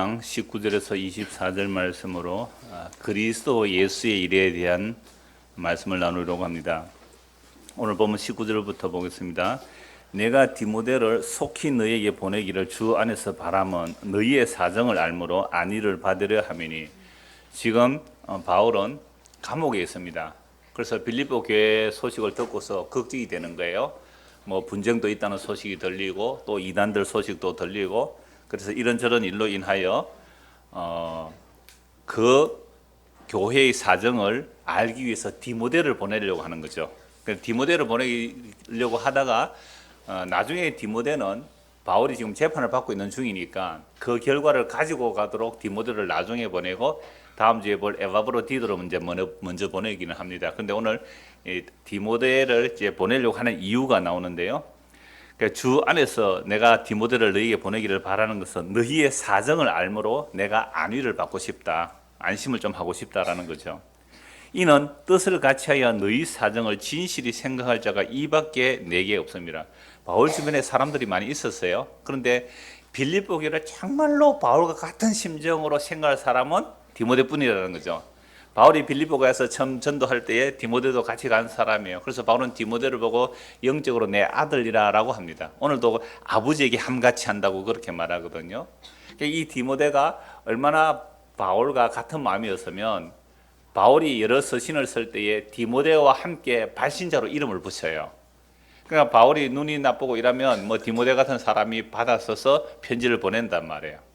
19절에서 24절 말씀으로 그리스도 예수의 일에 대한 말씀을 나누려고 합니다. 오늘 보면 19절부터 보겠습니다. 내가 디모데를 속히 너에게 보내기를 주 안에서 바람은 너희의 사정을 알므로 안위를 받으려 함이니. 지금 바울은 감옥에 있습니다. 그래서 빌립보 교회 소식을 듣고서 걱정이 되는 거예요. 뭐 분쟁도 있다는 소식이 들리고 또 이단들 소식도 들리고, 그래서 이런저런 일로 인하여 그 교회의 사정을 알기 위해서 디모데를 보내려고 하는 거죠. 디모데를 보내려고 하다가 나중에 디모데는 바울이 지금 재판을 받고 있는 중이니까 그 결과를 가지고 가도록 디모데를 나중에 보내고 다음 주에 볼 에바브로디도로 먼저 보내기는 합니다. 그런데 오늘 디모데를 이제 보내려고 하는 이유가 나오는데요. 주 안에서 내가 디모데를 너희에게 보내기를 바라는 것은 너희의 사정을 알므로 내가 안위를 받고 싶다, 안심을 좀 하고 싶다라는 거죠. 이는 뜻을 같이하여 너희 사정을 진실이 생각할 자가 이밖에 내게 없습니다. 바울 주변에 사람들이 많이 있었어요. 그런데 빌립보 교회를 정말로 바울과 같은 심정으로 생각할 사람은 디모데뿐이라는 거죠. 바울이 빌립보 가서 처음 전도할 때에 디모데도 같이 간 사람이에요. 그래서 바울은 디모데를 보고 영적으로 내 아들이라고 합니다. 오늘도 아버지에게 함같이 한다고 그렇게 말하거든요. 이 디모데가 얼마나 바울과 같은 마음이었으면 바울이 여러 서신을 쓸 때에 디모데와 함께 발신자로 이름을 붙여요. 그러니까 바울이 눈이 나쁘고 이러면 뭐 디모데 같은 사람이 받아 써서 편지를 보낸단 말이에요.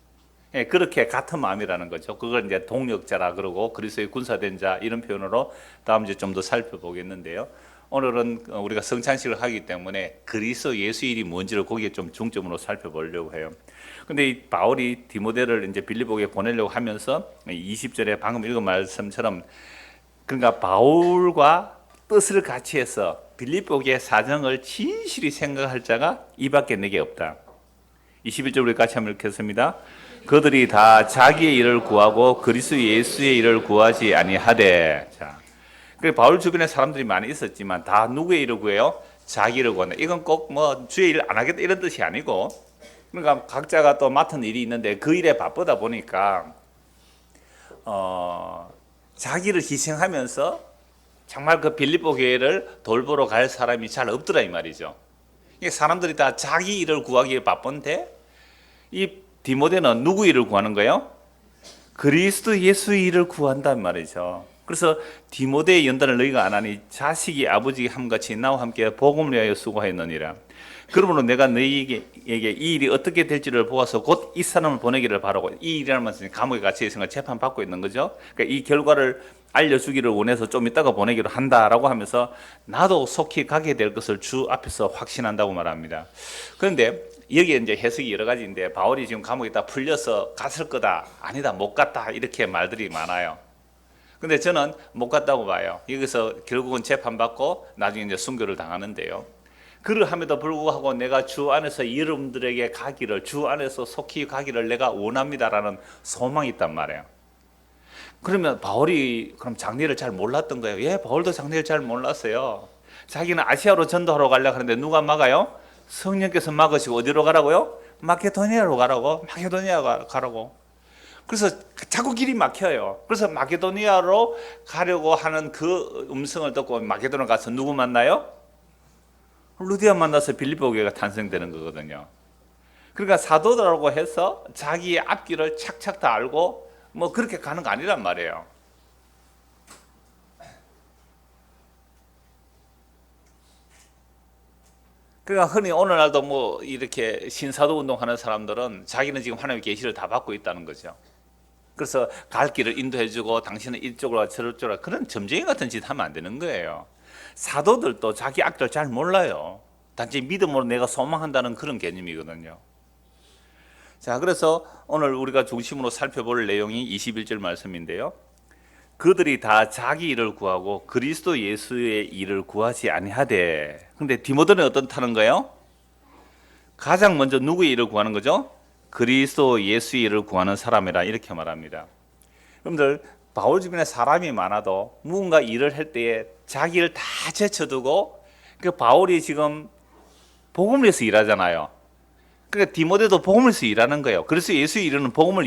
그렇게 같은 마음이라는 거죠. 그걸 이제 동력자라 그러고 그리스도의 군사된 자 이런 표현으로 다음 주에 좀 더 살펴보겠는데요. 오늘은 우리가 성찬식을 하기 때문에 그리스도 예수 일이 뭔지를 거기에 좀 중점으로 살펴보려고 해요. 근데 이 바울이 디모데를 이제 빌립보에 보내려고 하면서 20절에 방금 읽은 말씀처럼, 그러니까 바울과 뜻을 같이 해서 빌립보의 사정을 진실히 생각할 자가 이밖에 내게 없다. 21절 우리 같이 한번 읽겠습니다. 그들이 다 자기의 일을 구하고 그리스도 예수의 일을 구하지 아니하되. 자, 그 바울 주변에 사람들이 많이 있었지만 다 누구의 일을 구해요? 자기 일을 구한다. 이건 꼭 뭐 주의 일 안 하겠다 이런 뜻이 아니고, 그러니까 각자가 또 맡은 일이 있는데 그 일에 바쁘다 보니까 자기를 희생하면서 정말 그 빌립보 교회를 돌보러 갈 사람이 잘 없더라 이 말이죠. 사람들이 다 자기 일을 구하기에 바쁜데 이 디모데는 누구 일을 구하는 거예요? 그리스도 예수의 일을 구한단 말이죠. 그래서 디모데의 연단을 너희가 안 하니 자식이 아버지에게 함같이 나와 함께 복음을 위하여 수고하였느니라. 그러므로 내가 너희에게 이 일이 어떻게 될지를 보아서 곧 이 사람을 보내기를 바라고. 이 일이라는 말씀은 감옥에 갇혀 있으니까 재판받고 있는 거죠. 그러니까 이 결과를 알려주기를 원해서 좀 이따가 보내기로 한다라고 하면서 나도 속히 가게 될 것을 주 앞에서 확신한다고 말합니다. 그런데 여기에 이제 해석이 여러 가지인데 바울이 지금 감옥에 다 풀려서 갔을 거다, 아니다, 못 갔다 이렇게 말들이 많아요. 근데 저는 못 갔다고 봐요. 여기서 결국은 재판받고 나중에 이제 순교를 당하는데요. 그러함에도 불구하고 내가 주 안에서 여러분들에게 가기를, 주 안에서 속히 가기를 내가 원합니다라는 소망이 있단 말이에요. 그러면 바울이 그럼 장례를 잘 몰랐던 거예요? 예, 바울도 장례를 잘 몰랐어요. 자기는 아시아로 전도하러 가려고 하는데 누가 막아요? 성령께서 막으시고 어디로 가라고요? 마케도니아로 가라고. 마케도니아 가라고. 그래서 자꾸 길이 막혀요. 그래서 마케도니아로 가려고 하는 그 음성을 듣고 마케도니아 가서 누구 만나요? 루디아 만나서 빌립보 교회가 탄생되는 거거든요. 그러니까 사도라고 해서 자기의 앞길을 착착 다 알고 뭐 그렇게 가는 거 아니란 말이에요. 그러니까 흔히 오늘날도 뭐 이렇게 신사도 운동하는 사람들은 자기는 지금 하나님의 계시를 다 받고 있다는 거죠. 그래서 갈 길을 인도해주고 당신은 이쪽으로 저쪽으로, 그런 점쟁이 같은 짓 하면 안 되는 거예요. 사도들도 자기 앞길을 잘 몰라요. 단지 믿음으로 내가 소망한다는 그런 개념이거든요. 자, 그래서 오늘 우리가 중심으로 살펴볼 내용이 21절 말씀인데요. 그들이 다 자기 일을 구하고 그리스도 예수의 일을 구하지 아니하되. 근데 디모데는 어떻다는 거예요? 가장 먼저 누구의 일을 구하는 거죠? 그리스도 예수의 일을 구하는 사람이라 이렇게 말합니다. 여러분들 바울 주변에 사람이 많아도 무언가 일을 할 때에 자기를 다 제쳐두고, 그 바울이 지금 복음을 위해서 일하잖아요. 그러니까 디모데도 복음을 위해서 일하는 거예요. 그래서 예수의 일은 복음을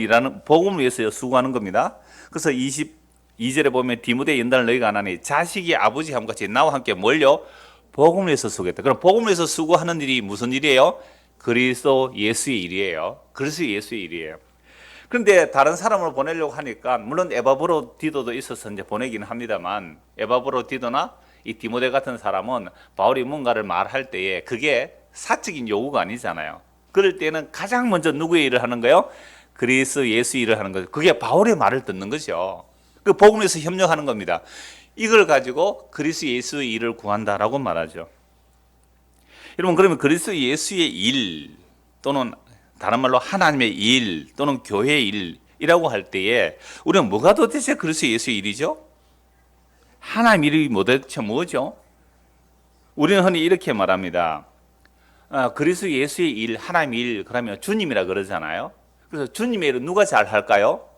위해서 수고하는 겁니다. 그래서 22절에 보면 디모데 연단을 너희가 안 하니 자식이 아버지 함같이 나와 함께 몰려 복음을 위해서 수고했다. 그럼 복음을 위해서 수고하는 일이 무슨 일이에요? 그리스도 예수의 일이에요. 그리스도 예수의 일이에요. 그런데 다른 사람을 보내려고 하니까 물론 에바브로디도도 있어서 이제 보내긴 합니다만 에바브로디도나 이 디모데 같은 사람은 바울이 뭔가를 말할 때에 그게 사적인 요구가 아니잖아요. 그럴 때는 가장 먼저 누구의 일을 하는 거예요? 그리스도 예수 일을 하는 거죠. 그게 바울의 말을 듣는 거죠. 그 복음에서 협력하는 겁니다. 이걸 가지고 그리스도 예수의 일을 구한다라고 말하죠. 여러분 그러면 그리스도 예수의 일 또는 다른 말로 하나님의 일 또는 교회의 일이라고 할 때에 우리는 뭐가 도대체 그리스도 예수의 일이죠? 하나님 일이 도대체 뭐죠? 우리는 흔히 이렇게 말합니다. 그리스도 예수의 일, 하나님 일 그러면 주님이라 그러잖아요. 그래서 주님의 일은 누가 잘 할까요?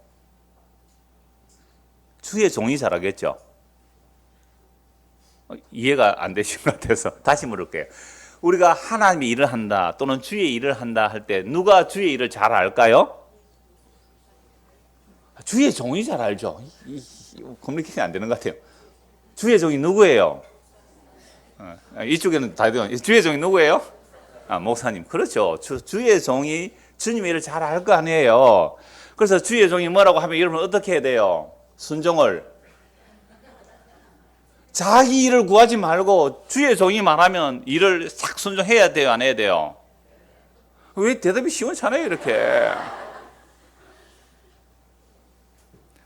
주의 종이 잘하겠죠. 이해가 안 되신 것 같아서 다시 물을게요. 우리가 하나님의 일을 한다 또는 주의 일을 한다 할 때 누가 주의 일을 잘 알까요? 주의 종이 잘 알죠. 커뮤니케이션이 안 되는 것 같아요. 주의 종이 누구예요? 이쪽에는 다 돼요. 주의 종이 누구예요? 목사님. 그렇죠. 주의 종이 주님의 일을 잘 알 거 아니에요. 그래서 주의 종이 뭐라고 하면 여러분 어떻게 해야 돼요? 순종을. 자기 일을 구하지 말고 주의 종이 말하면 일을 싹 순종해야 돼요? 안 해야 돼요? 왜 대답이 시원찮아요 이렇게?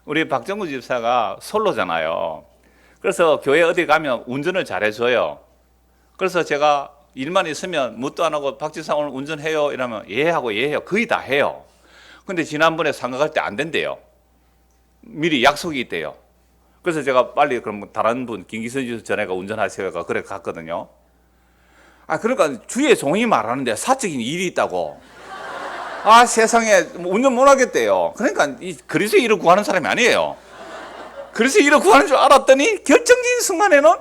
우리 박정구 집사가 솔로잖아요. 그래서 교회 어디 가면 운전을 잘해줘요. 그래서 제가 일만 있으면 묻도 안 하고 박 집사 오늘 운전해요 이러면 예 하고 예 해요. 거의 다 해요. 근데 지난번에 상가 갈 때 안 된대요. 미리 약속이 있대요. 그래서 제가 빨리 그럼 다른 분 김기선 집사 전화가 운전하세요. 그래 갔거든요. 그러니까 주의 종이 말하는데 사적인 일이 있다고. 세상에 운전 못 하겠대요. 그러니까 이 그리스도의 일을 구하는 사람이 아니에요. 그리스도의 일을 구하는 줄 알았더니 결정적인 순간에는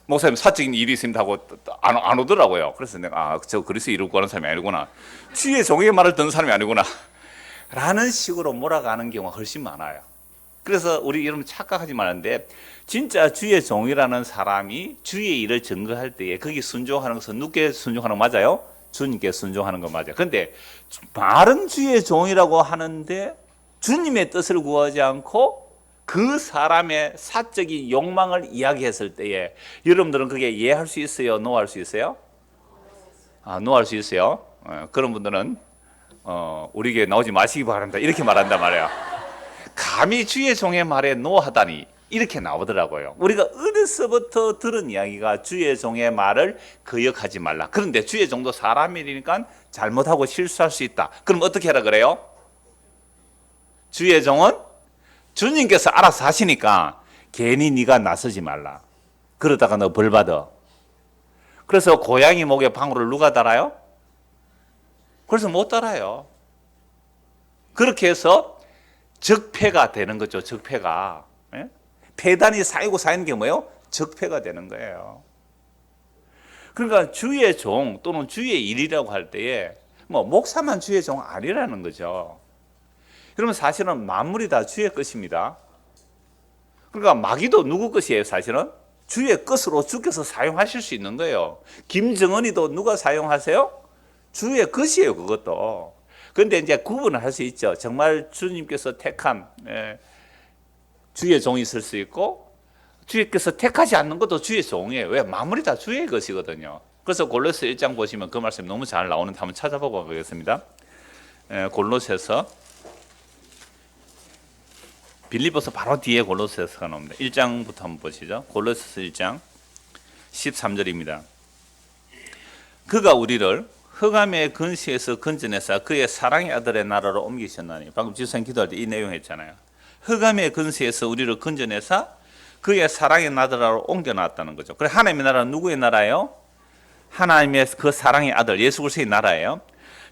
목사님 사적인 일이 있습니다 하고 안 오더라고요. 그래서 내가 저 그리스도의 일을 구하는 사람이 아니구나. 주의 종의 말을 듣는 사람이 아니구나. 라는 식으로 몰아가는 경우가 훨씬 많아요. 그래서 우리 여러분 착각하지 말는데 진짜 주의 종이라는 사람이 주의 일을 증거할 때에 거기 순종하는 것은 누구께 순종하는 거 맞아요? 주님께 순종하는 거 맞아요. 그런데 말은 주의 종이라고 하는데 주님의 뜻을 구하지 않고 그 사람의 사적인 욕망을 이야기했을 때에 여러분들은 그게 이해할 수 있어요? 노할 수 있어요? 노할 수 있어요? 그런 분들은 우리 교회 나오지 마시기 바랍니다. 이렇게 말한단 말이에요. 감히 주의 종의 말에 노하다니 이렇게 나오더라고요. 우리가 어려서부터 들은 이야기가 주의 종의 말을 거역하지 말라. 그런데 주의 종도 사람이니까 잘못하고 실수할 수 있다. 그럼 어떻게 하라 그래요? 주의 종은 주님께서 알아서 하시니까 괜히 네가 나서지 말라. 그러다가 너 벌 받아. 그래서 고양이 목에 방울을 누가 달아요? 그래서 못 달아요. 그렇게 해서 적폐가 되는 거죠. 적폐가. 폐단이 쌓이고 쌓이는 게 뭐예요? 적폐가 되는 거예요. 그러니까 주의 종 또는 주의 일이라고 할 때에 목사만 주의 종 아니라는 거죠. 그러면 사실은 만물이 다 주의 것입니다. 그러니까 마귀도 누구 것이에요? 사실은 주의 것으로 주께서 사용하실 수 있는 거예요. 김정은이도 누가 사용하세요? 주의 것이에요. 그것도. 그런데 이제 구분을 할 수 있죠. 정말 주님께서 택한 주의 종이 있을 수 있고 주께서 택하지 않는 것도 주의 종이에요. 왜? 만물이 다 주의 것이거든요. 그래서 골로새 1장 보시면 그 말씀이 너무 잘 나오는데 한번 찾아보고 가겠습니다. 골로새서 빌립보서 바로 뒤에 골로새서가 나옵니다. 1장부터 한번 보시죠. 골로새서 1장 13절입니다. 그가 우리를 흑암의 근시에서 건져내사 그의 사랑의 아들의 나라로 옮기셨나니. 방금 지선 기도할 때 이 내용 했잖아요. 흑암의 근시에서 우리를 건져내사 그의 사랑의 나라로 옮겨놨다는 거죠. 그래 하나님의 나라는 누구의 나라예요? 하나님의 그 사랑의 아들 예수 그리스도의 나라예요.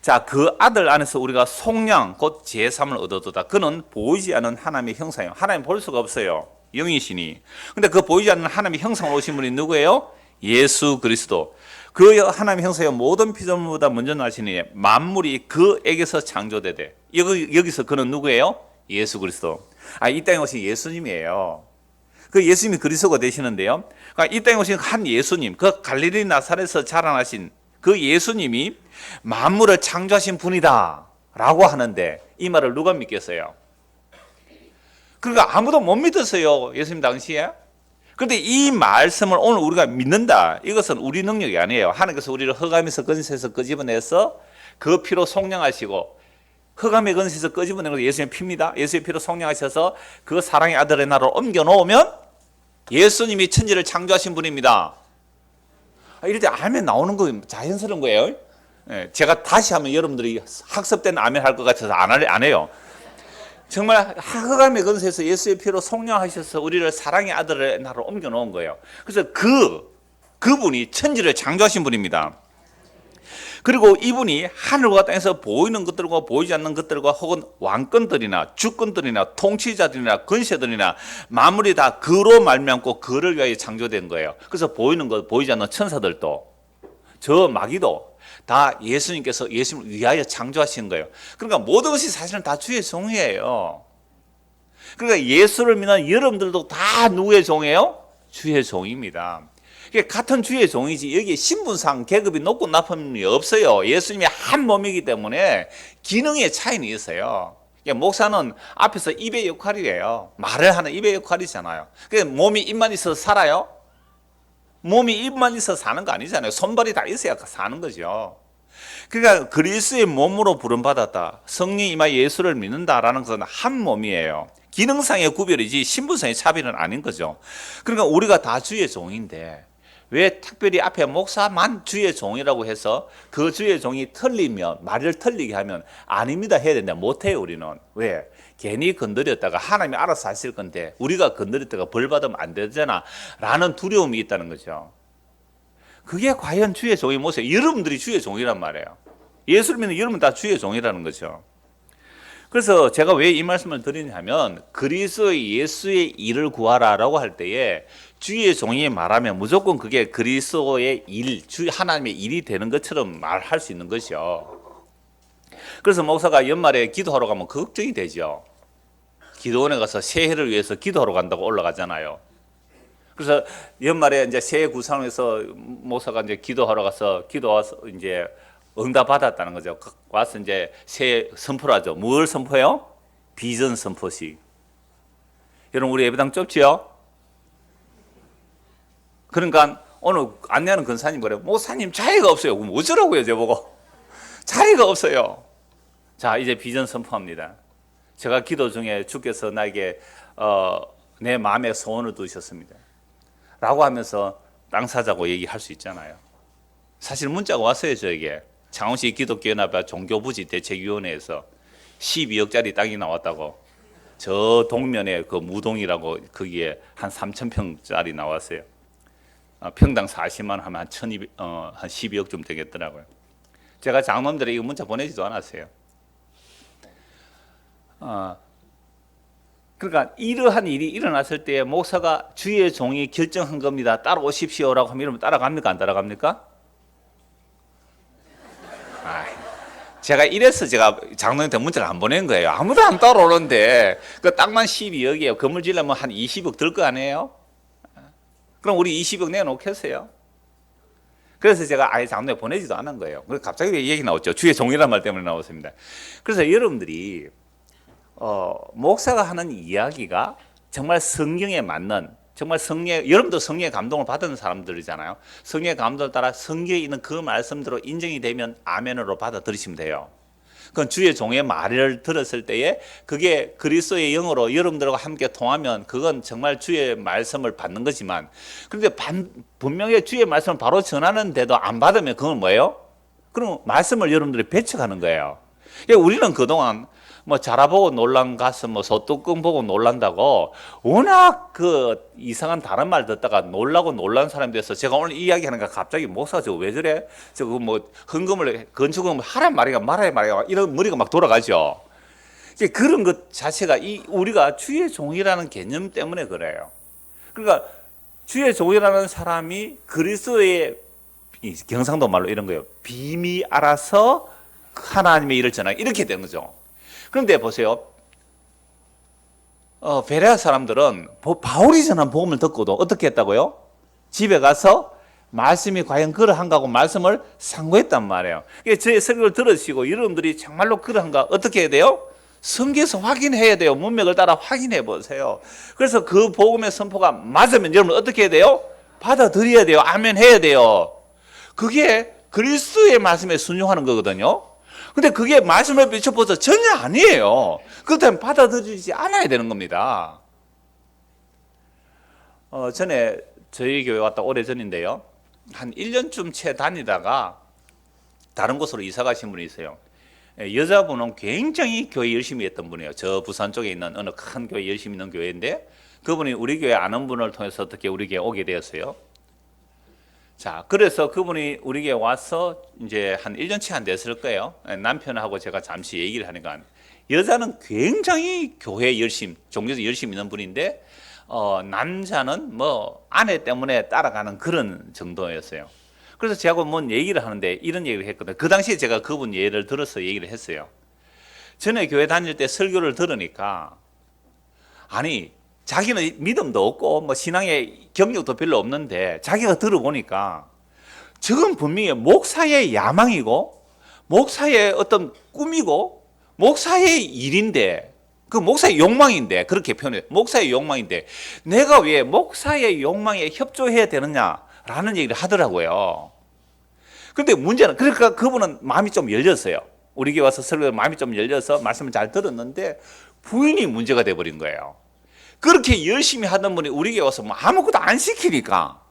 자, 그 아들 안에서 우리가 속량 곧 제3을 얻어두다. 그는 보이지 않는 하나님의 형상이에요. 하나님 볼 수가 없어요. 영이시니. 근데 그 보이지 않는 하나님의 형상으로 오신 분이 누구예요? 예수 그리스도. 그 하나님 형상의 모든 피조물보다 먼저 나시니 만물이 그에게서 창조되되. 여기서 그는 누구예요? 예수 그리스도. 이 땅에 오신 예수님이에요. 그 예수님이 그리스도가 되시는데요. 그러니까 이 땅에 오신 한 예수님, 그 갈릴리 나사렛에서 자라나신 그 예수님이 만물을 창조하신 분이다 라고 하는데 이 말을 누가 믿겠어요? 그러니까 아무도 못 믿었어요, 예수님 당시에. 그런데 이 말씀을 오늘 우리가 믿는다. 이것은 우리 능력이 아니에요. 하나님께서 우리를 흑암에서 건세에서 끄집어내서 그 피로 속량하시고, 흑암의 건세에서 끄집어낸 것도 예수님의 피입니다. 예수의 피로 속량하셔서 그 사랑의 아들의 나라로 옮겨놓으면 예수님이 천지를 창조하신 분입니다. 이럴 때 아멘 나오는 거 자연스러운 거예요. 제가 다시 하면 여러분들이 학습된 아멘 할 것 같아서 안 해요. 정말 흑암의 건세에서 예수의 피로 속량하셔서 우리를 사랑의 아들의 나라로 옮겨놓은 거예요. 그래서 그분이 천지를 창조하신 분입니다. 그리고 이분이 하늘과 땅에서 보이는 것들과 보이지 않는 것들과 혹은 왕권들이나 주권들이나 통치자들이나 권세들이나 만물이 다 그로 말미암고 그를 위하여 창조된 거예요. 그래서 보이는 것, 보이지 않는 천사들도, 저 마귀도 다 예수님께서 예수님을 위하여 창조하신 거예요. 그러니까 모든 것이 사실은 다 주의 종이에요. 그러니까 예수를 믿는 여러분들도 다 누구의 종이에요? 주의 종입니다. 같은 주의 종이지 여기에 신분상 계급이 높고 낮음이 없어요. 예수님이 한 몸이기 때문에 기능의 차이는 있어요. 목사는 앞에서 입의 역할이에요. 말을 하는 입의 역할이잖아요. 몸이 입만 있어서 살아요? 몸이 입만 있어서 사는 거 아니잖아요. 손발이 다 있어야 사는 거죠. 그러니까 그리스도의 몸으로 부름받았다, 성령이 임하여 예수를 믿는다라는 것은 한 몸이에요. 기능상의 구별이지 신분상의 차별은 아닌 거죠. 그러니까 우리가 다 주의 종인데 왜 특별히 앞에 목사만 주의 종이라고 해서 그 주의 종이 틀리면, 말을 틀리게 하면 아닙니다 해야 된다. 못해요 우리는. 왜? 괜히 건드렸다가 하나님이 알아서 하실 건데 우리가 건드렸다가 벌 받으면 안 되잖아 라는 두려움이 있다는 거죠. 그게 과연 주의 종의 모습이에요. 여러분들이 주의 종이란 말이에요. 예수를 믿는 여러분 다 주의 종이라는 거죠. 그래서 제가 왜 이 말씀을 드리냐면 그리스도의 예수의 일을 구하라라고 할 때에 주의 종이 말하면 무조건 그게 그리스도의 일, 하나님의 일이 되는 것처럼 말할 수 있는 것이요. 그래서 목사가 연말에 기도하러 가면 걱정이 되죠. 기도원에 가서 새해를 위해서 기도하러 간다고 올라가잖아요. 그래서 연말에 이제 새해 구상에서 목사가 이제 기도하러 가서 기도와서 이제 응답 받았다는 거죠. 와서 이제 새해 선포를 하죠. 뭘 선포해요? 비전 선포식. 여러분 우리 예배당 좁지요? 그러니까 오늘 안내하는 권사님 그래요. 목사님 자리가 없어요. 그럼 어쩌라고요, 저보고. 자리가 없어요. 자, 이제 비전 선포합니다. 제가 기도 중에 주께서 나에게 내 마음에 소원을 두셨습니다 라고 하면서 땅 사자고 얘기할 수 있잖아요. 사실 문자가 왔어요. 저에게 창원시 기독교연합회 종교부지 대책위원회에서 12억짜리 땅이 나왔다고. 저 동면에 그 무동이라고 거기에 한 3,000평짜리 나왔어요. 평당 40만 원 하면 한 12억 좀 되겠더라고요. 제가 장로님들에게 이거 문자 보내지도 않았어요. 그러니까 이러한 일이 일어났을 때 목사가 주의 종이 결정한 겁니다. 따라오십시오라고 하면 이러면 따라갑니까? 안 따라갑니까? 제가 이래서 제가 장로님한테 문자를 안 보낸 거예요. 아무도 안 따라오는데 그 땅만 12억이에요. 건물 지려면 한 20억 들 거 아니에요? 그럼 우리 20억 내놓겠어요? 그래서 제가 아예 장로에 보내지도 않은 거예요. 그래서 갑자기 왜 얘기 나왔죠? 주의 종이란 말 때문에 나왔습니다. 그래서 여러분들이 목사가 하는 이야기가 정말 성경에 맞는, 정말 여러분도 성령의 감동을 받은 사람들이잖아요. 성령의 감동을 따라 성경에 있는 그 말씀대로 인정이 되면 아멘으로 받아들이시면 돼요. 그건 주의 종의 말을 들었을 때에 그게 그리스도의 영으로 여러분들과 함께 통하면 그건 정말 주의 말씀을 받는 거지만, 그런데 분명히 주의 말씀을 바로 전하는데도 안 받으면 그건 뭐예요? 그럼 말씀을 여러분들이 배척하는 거예요. 우리는 그동안 뭐 자라보고 놀란 가슴, 뭐 소뚜껑 보고 놀란다고 워낙 그 이상한 다른 말 듣다가 놀라고 놀란 사람이 돼서 제가 오늘 이야기하니까 갑자기 목사가 저거 왜 저래? 저거 뭐 헌금을 건축을 하란 말이가 말아야 말이야 이런 머리가 막 돌아가죠. 그런 것 자체가 우리가 주의 종이라는 개념 때문에 그래요. 그러니까 주의 종이라는 사람이 그리스도의, 이 경상도 말로 이런 거예요. 빔이 알아서 하나님의 일을 전하기, 이렇게 되는 거죠. 그런데 보세요. 베레아 사람들은 바울이 전한 복음을 듣고도 어떻게 했다고요? 집에 가서 말씀이 과연 그러한가 하고 말씀을 상고했단 말이에요. 저의 설교를 들으시고 여러분들이 정말로 그러한가 어떻게 해야 돼요? 성경에서 확인해야 돼요. 문맥을 따라 확인해 보세요. 그래서 그 복음의 선포가 맞으면 여러분 어떻게 해야 돼요? 받아들여야 돼요. 아멘 해야 돼요. 그게 그리스도의 말씀에 순종하는 거거든요. 근데 그게 말씀을 비춰보서 전혀 아니에요. 그렇다면 받아들이지 않아야 되는 겁니다. 전에 저희 교회 왔다 오래전인데요. 한 1년쯤 채 다니다가 다른 곳으로 이사 가신 분이 있어요. 여자분은 굉장히 교회 열심히 했던 분이에요. 저 부산 쪽에 있는 어느 큰 교회 열심히 있는 교회인데 그분이 우리 교회 아는 분을 통해서 어떻게 우리 교회 오게 되었어요. 자, 그래서 그분이 우리 교회 와서 이제 한 1년 채 안 됐을 거예요. 남편하고 제가 잠시 얘기를 하니까 여자는 굉장히 교회 열심, 종교에서 열심히 있는 분인데 남자는 뭐 아내 때문에 따라가는 그런 정도였어요. 그래서 제가 뭔 얘기를 하는데 이런 얘기를 했거든요. 그 당시에 제가 그분 예를 들어서 얘기를 했어요. 전에 교회 다닐 때 설교를 들으니까 아니 자기는 믿음도 없고 뭐 신앙의 경력도 별로 없는데 자기가 들어보니까 저건 분명히 목사의 야망이고 목사의 어떤 꿈이고 목사의 일인데 그 목사의 욕망인데 그렇게 표현해요. 목사의 욕망인데 내가 왜 목사의 욕망에 협조해야 되느냐라는 얘기를 하더라고요. 그런데 문제는 그러니까 그분은 마음이 좀 열렸어요. 우리 교회 와서 설교 마음이 좀 열려서 말씀을 잘 들었는데 부인이 문제가 돼버린 거예요. 그렇게 열심히 하던 분이 우리 교회 와서 뭐 아무것도 안 시키니까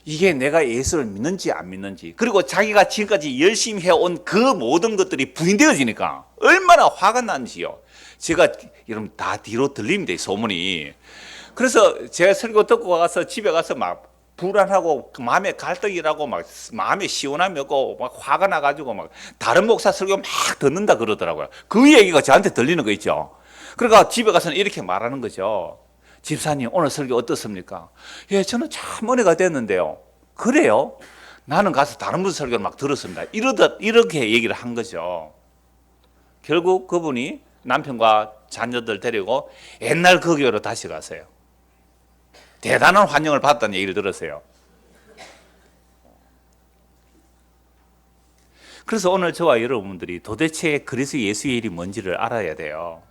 이게 내가 예수를 믿는지 안 믿는지 그리고 자기가 지금까지 열심히 해온 그 모든 것들이 부인되어지니까 얼마나 화가 난지요. 제가 여러분 다 뒤로 들립니다, 소문이. 그래서 제가 설교 듣고 가서 집에 가서 막 불안하고 마음에 갈등이라고 막 마음에 시원함이 없고 막 화가 나가지고 막 다른 목사 설교 막 듣는다 그러더라고요. 그 얘기가 저한테 들리는 거 있죠. 그러니까 집에 가서는 이렇게 말하는 거죠. 집사님 오늘 설교 어떻습니까? 예, 저는 참 은혜가 됐는데요. 그래요? 나는 가서 다른 분 설교를 막 들었습니다. 이렇게 얘기를 한 거죠. 결국 그분이 남편과 자녀들 데리고 옛날 그 교회로 다시 갔어요. 대단한 환영을 받았다는 얘기를 들었어요. 그래서 오늘 저와 여러분들이 도대체 그리스도 예수의 일이 뭔지를 알아야 돼요.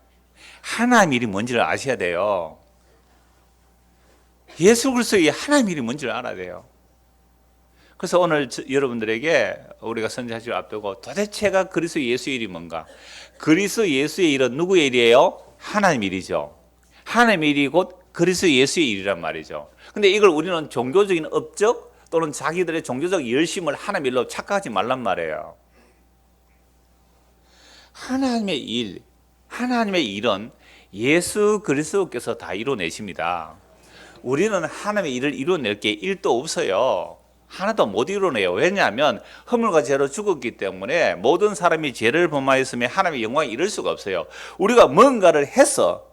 하나님 일이 뭔지를 아셔야 돼요. 예수 그리스도의 하나님 일이 뭔지를 알아야 돼요. 그래서 오늘 여러분들에게 우리가 선지자식을 앞두고 도대체가 그리스도 예수의 일이 뭔가? 그리스도 예수의 일은 누구의 일이에요? 하나님 일이죠. 하나님 일이 곧 그리스도 예수의 일이란 말이죠. 근데 이걸 우리는 종교적인 업적 또는 자기들의 종교적 열심을 하나님 일로 착각하지 말란 말이에요. 하나님의 일, 하나님의 일은 예수 그리스도께서 다 이뤄내십니다. 우리는 하나님의 일을 이뤄낼 게 1도 없어요. 하나도 못 이뤄내요. 왜냐하면 허물과 죄로 죽었기 때문에 모든 사람이 죄를 범하였으면 하나님의 영광을 이룰 수가 없어요. 우리가 뭔가를 해서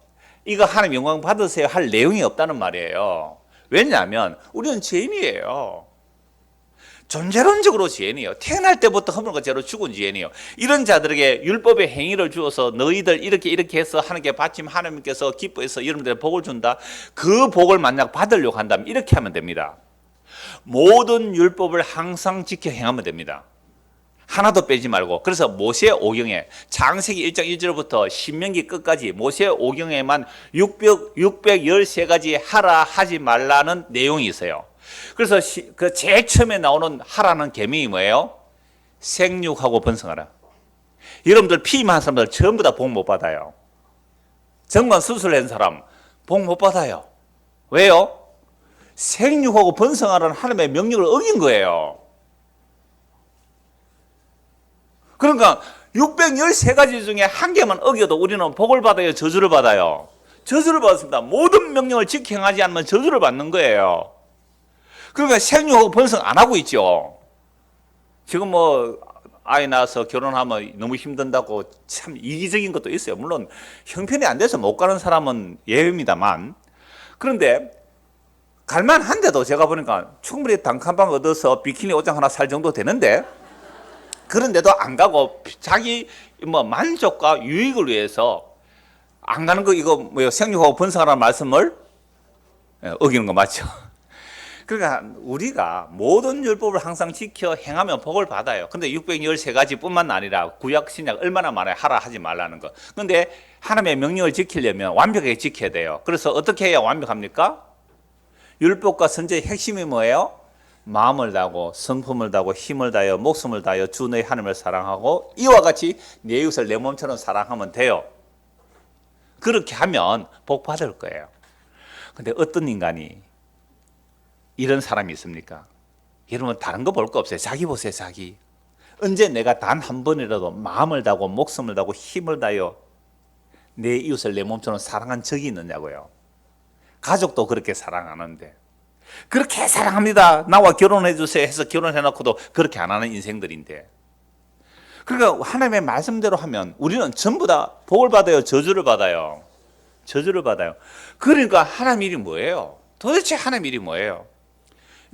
이거 하나님 영광 받으세요 할 내용이 없다는 말이에요. 왜냐하면 우리는 죄인이에요. 존재론적으로 죄인이에요. 태어날 때부터 허물과 죄로 죽은 죄인이에요. 이런 자들에게 율법의 행위를 주어서 너희들 이렇게 해서 하나님께 바치면 하나님께서 기뻐해서 여러분들의 복을 준다. 그 복을 만약 받으려고 한다면 이렇게 하면 됩니다. 모든 율법을 항상 지켜 행하면 됩니다. 하나도 빼지 말고. 그래서 모세 오경에 창세기 1장 1절부터 신명기 끝까지 모세 오경에만 613가지 하라 하지 말라는 내용이 있어요. 그래서 그 제일 처음에 나오는 하라는 계명이 뭐예요? 생육하고 번성하라. 여러분들 피임한 사람들 전부 다 복 못 받아요. 정관 수술한 사람 복 못 받아요. 왜요? 생육하고 번성하라는 하나님의 명령을 어긴 거예요. 그러니까 613가지 중에 한 개만 어겨도 우리는 복을 받아요, 저주를 받아요? 저주를 받습니다. 모든 명령을 지켜 행하지 않으면 저주를 받는 거예요. 그러니까 생육하고 번성 안 하고 있죠. 지금 뭐 아이 낳아서 결혼하면 너무 힘든다고 참 이기적인 것도 있어요. 물론 형편이 안 돼서 못 가는 사람은 예외입니다만. 그런데 갈만한데도 제가 보니까 충분히 단칸 방 얻어서 비키니 옷장 하나 살 정도 되는데, 그런데도 안 가고 자기 뭐 만족과 유익을 위해서 안 가는 거, 이거 뭐요, 생육하고 번성하라는 말씀을 어기는 거 맞죠? 그러니까 우리가 모든 율법을 항상 지켜 행하면 복을 받아요. 근데 613가지 뿐만 아니라 구약 신약 얼마나 많아요. 하라 하지 말라는 거. 근데 하나님의 명령을 지키려면 완벽하게 지켜야 돼요. 그래서 어떻게 해야 완벽합니까? 율법과 선제의 핵심이 뭐예요? 마음을 다하고 성품을 다하고 힘을 다하여 목숨을 다하여 주 너의 하나님을 사랑하고 이와 같이 내 이웃을 내 몸처럼 사랑하면 돼요. 그렇게 하면 복 받을 거예요. 근데 어떤 인간이 이런 사람이 있습니까? 여러분 다른 거 볼 거 없어요. 자기 보세요. 자기. 언제 내가 단 한 번이라도 마음을 다하고 목숨을 다하고 힘을 다하여 내 이웃을 내 몸처럼 사랑한 적이 있느냐고요. 가족도 그렇게 사랑하는데, 그렇게 사랑합니다, 나와 결혼해 주세요 해서 결혼해 놓고도 그렇게 안 하는 인생들인데, 그러니까 하나님의 말씀대로 하면 우리는 전부 다 복을 받아요, 저주를 받아요? 저주를 받아요. 그러니까 하나님 일이 뭐예요? 도대체 하나님 일이 뭐예요?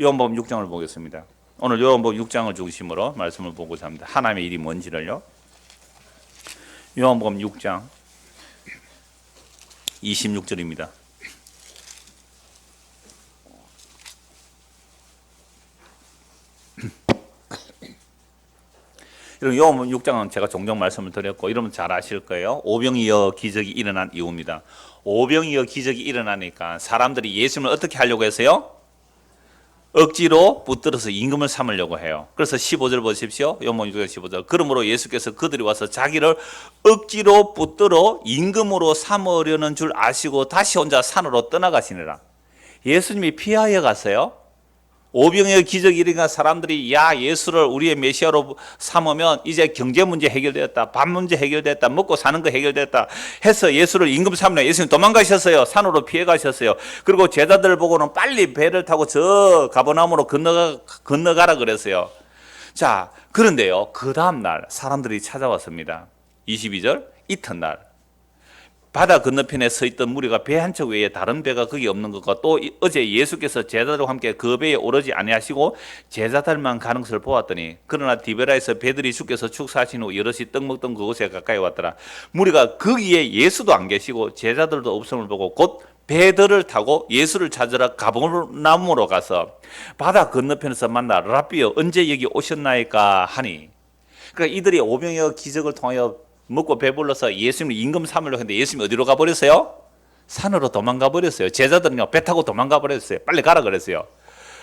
요한복음 6장을 보겠습니다. 오늘 요한복음 6장을 중심으로 말씀을 보고자 합니다. 하나님의 일이 뭔지를요. 요한복음 6장 26절입니다. 여러분 요한복음 6장은 제가 종종 말씀을 드렸고 여러분 잘 아실 거예요. 오병이어 기적이 일어난 이유입니다. 오병이어 기적이 일어나니까 사람들이 예수님을 어떻게 하려고 했어요? 억지로 붙들어서 임금을 삼으려고 해요. 그래서 15절 보십시오. 요한복음 6장 15절. 그러므로 예수께서 그들이 와서 자기를 억지로 붙들어 임금으로 삼으려는 줄 아시고 다시 혼자 산으로 떠나가시니라. 예수님이 피하여 갔어요. 오병이어 기적이 일어나니까 사람들이 야, 예수를 우리의 메시아로 삼으면 이제 경제 문제 해결됐다, 밥 문제 해결됐다, 먹고 사는 거 해결됐다 해서 예수를 임금 삼으려 예수님 도망가셨어요. 산으로 피해 가셨어요. 그리고 제자들 보고는 빨리 배를 타고 저 가버나움으로 건너가라 그랬어요. 자, 그런데요, 그 다음날 사람들이 찾아왔습니다. 22절, 이튿날 바다 건너편에 서 있던 무리가 배 한 척 외에 다른 배가 거기 없는 것과 또 어제 예수께서 제자들과 함께 그 배에 오르지 아니하시고 제자들만 가는 것을 보았더니, 그러나 디베라에서 배들이 주께서 축사하신 후 여럿이 떡 먹던 그곳에 가까이 왔더라. 무리가 거기에 예수도 안 계시고 제자들도 없음을 보고 곧 배들을 타고 예수를 찾으러 가버나움으로 가서 바다 건너편에서 만나 라비여 언제 여기 오셨나이까 하니, 그러니까 이들이 오병이어 기적을 통하여 먹고 배불러서 예수님을 임금 삼으려고 했는데 예수님이 어디로 가버렸어요? 산으로 도망가 버렸어요. 제자들은요, 배 타고 도망가 버렸어요. 빨리 가라 그랬어요.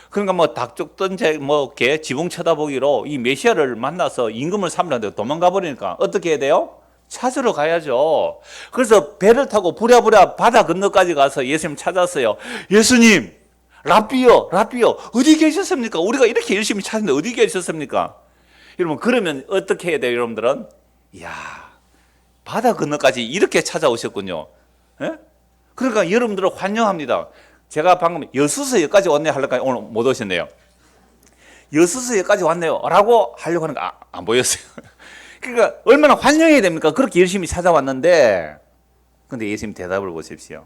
그러니까 뭐 닭쪽 던제 뭐 개 지붕 쳐다보기로 이 메시아를 만나서 임금을 삼으려는데 도망가 버리니까 어떻게 해야 돼요? 찾으러 가야죠. 그래서 배를 타고 부랴부랴 바다 건너까지 가서 예수님 찾았어요. 예수님, 라비여 어디 계셨습니까? 우리가 이렇게 열심히 찾는데 어디 계셨습니까? 여러분, 그러면 어떻게 해야 돼요? 여러분들은 이야, 바다 건너까지 이렇게 찾아오셨군요. 예? 그러니까 여러분들을 환영합니다. 제가 방금 여수서역까지 왔네요 하려니까 오늘 못 오셨네요. 여수서역까지 왔네요 라고 하려고 하는 거 안 보였어요. 그러니까 얼마나 환영해야 됩니까? 그렇게 열심히 찾아왔는데. 근데 예수님 대답을 보십시오.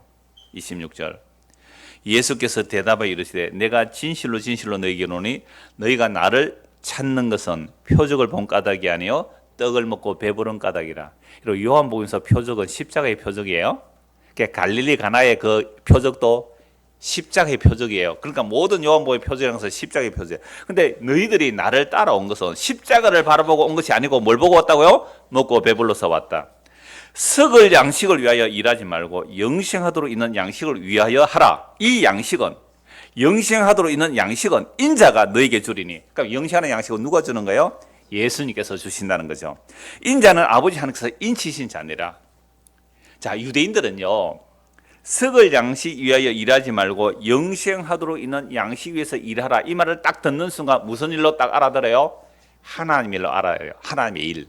26절. 예수께서 대답하여 이르시되 내가 진실로 진실로 너희에게 이르노니 너희가 나를 찾는 것은 표적을 본 까닭이 아니요 떡을 먹고 배부른 까닭이라. 그리고 요한복음에서 표적은 십자가의 표적이에요. 그러니까 갈릴리 가나의 그 표적도 십자가의 표적이에요. 그러니까 모든 요한복음의 표적이라는 것은 십자가의 표적이에요. 근데 너희들이 나를 따라온 것은 십자가를 바라보고 온 것이 아니고 뭘 보고 왔다고요? 먹고 배불러서 왔다. 썩을 양식을 위하여 일하지 말고 영생하도록 있는 양식을 위하여 하라. 이 양식은, 영생하도록 있는 양식은 인자가 너에게 주리니. 그러니까 영생하는 양식은 누가 주는 거예요? 예수님께서 주신다는 거죠. 인자는 아버지 하나님께서 인치신 자니라. 자, 유대인들은요, 썩을 양식 위하여 일하지 말고 영생하도록 있는 양식 위해서 일하라. 이 말을 딱 듣는 순간 무슨 일로 딱 알아들어요? 하나님 일로 알아요. 하나님의 일.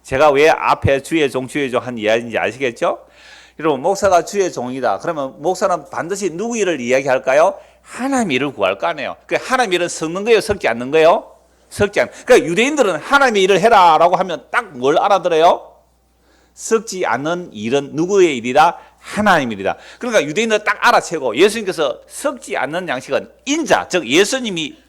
제가 왜 앞에 주의 종 한 이야기인지 아시겠죠? 여러분, 목사가 주의 종이다. 그러면 목사는 반드시 누구 일을 이야기할까요? 하나님 일을 구할 거 아니에요. 그 하나님 일은 썩는 거예요? 썩지 않는 거예요? 썩지 않는. 그러니까 유대인들은 하나님의 일을 해라 라고 하면 딱 뭘 알아들어요? 썩지 않는 일은 누구의 일이다? 하나님이다. 그러니까 유대인들 딱 알아채고 예수님께서 섞지 않는 양식은 인자, 즉 예수님이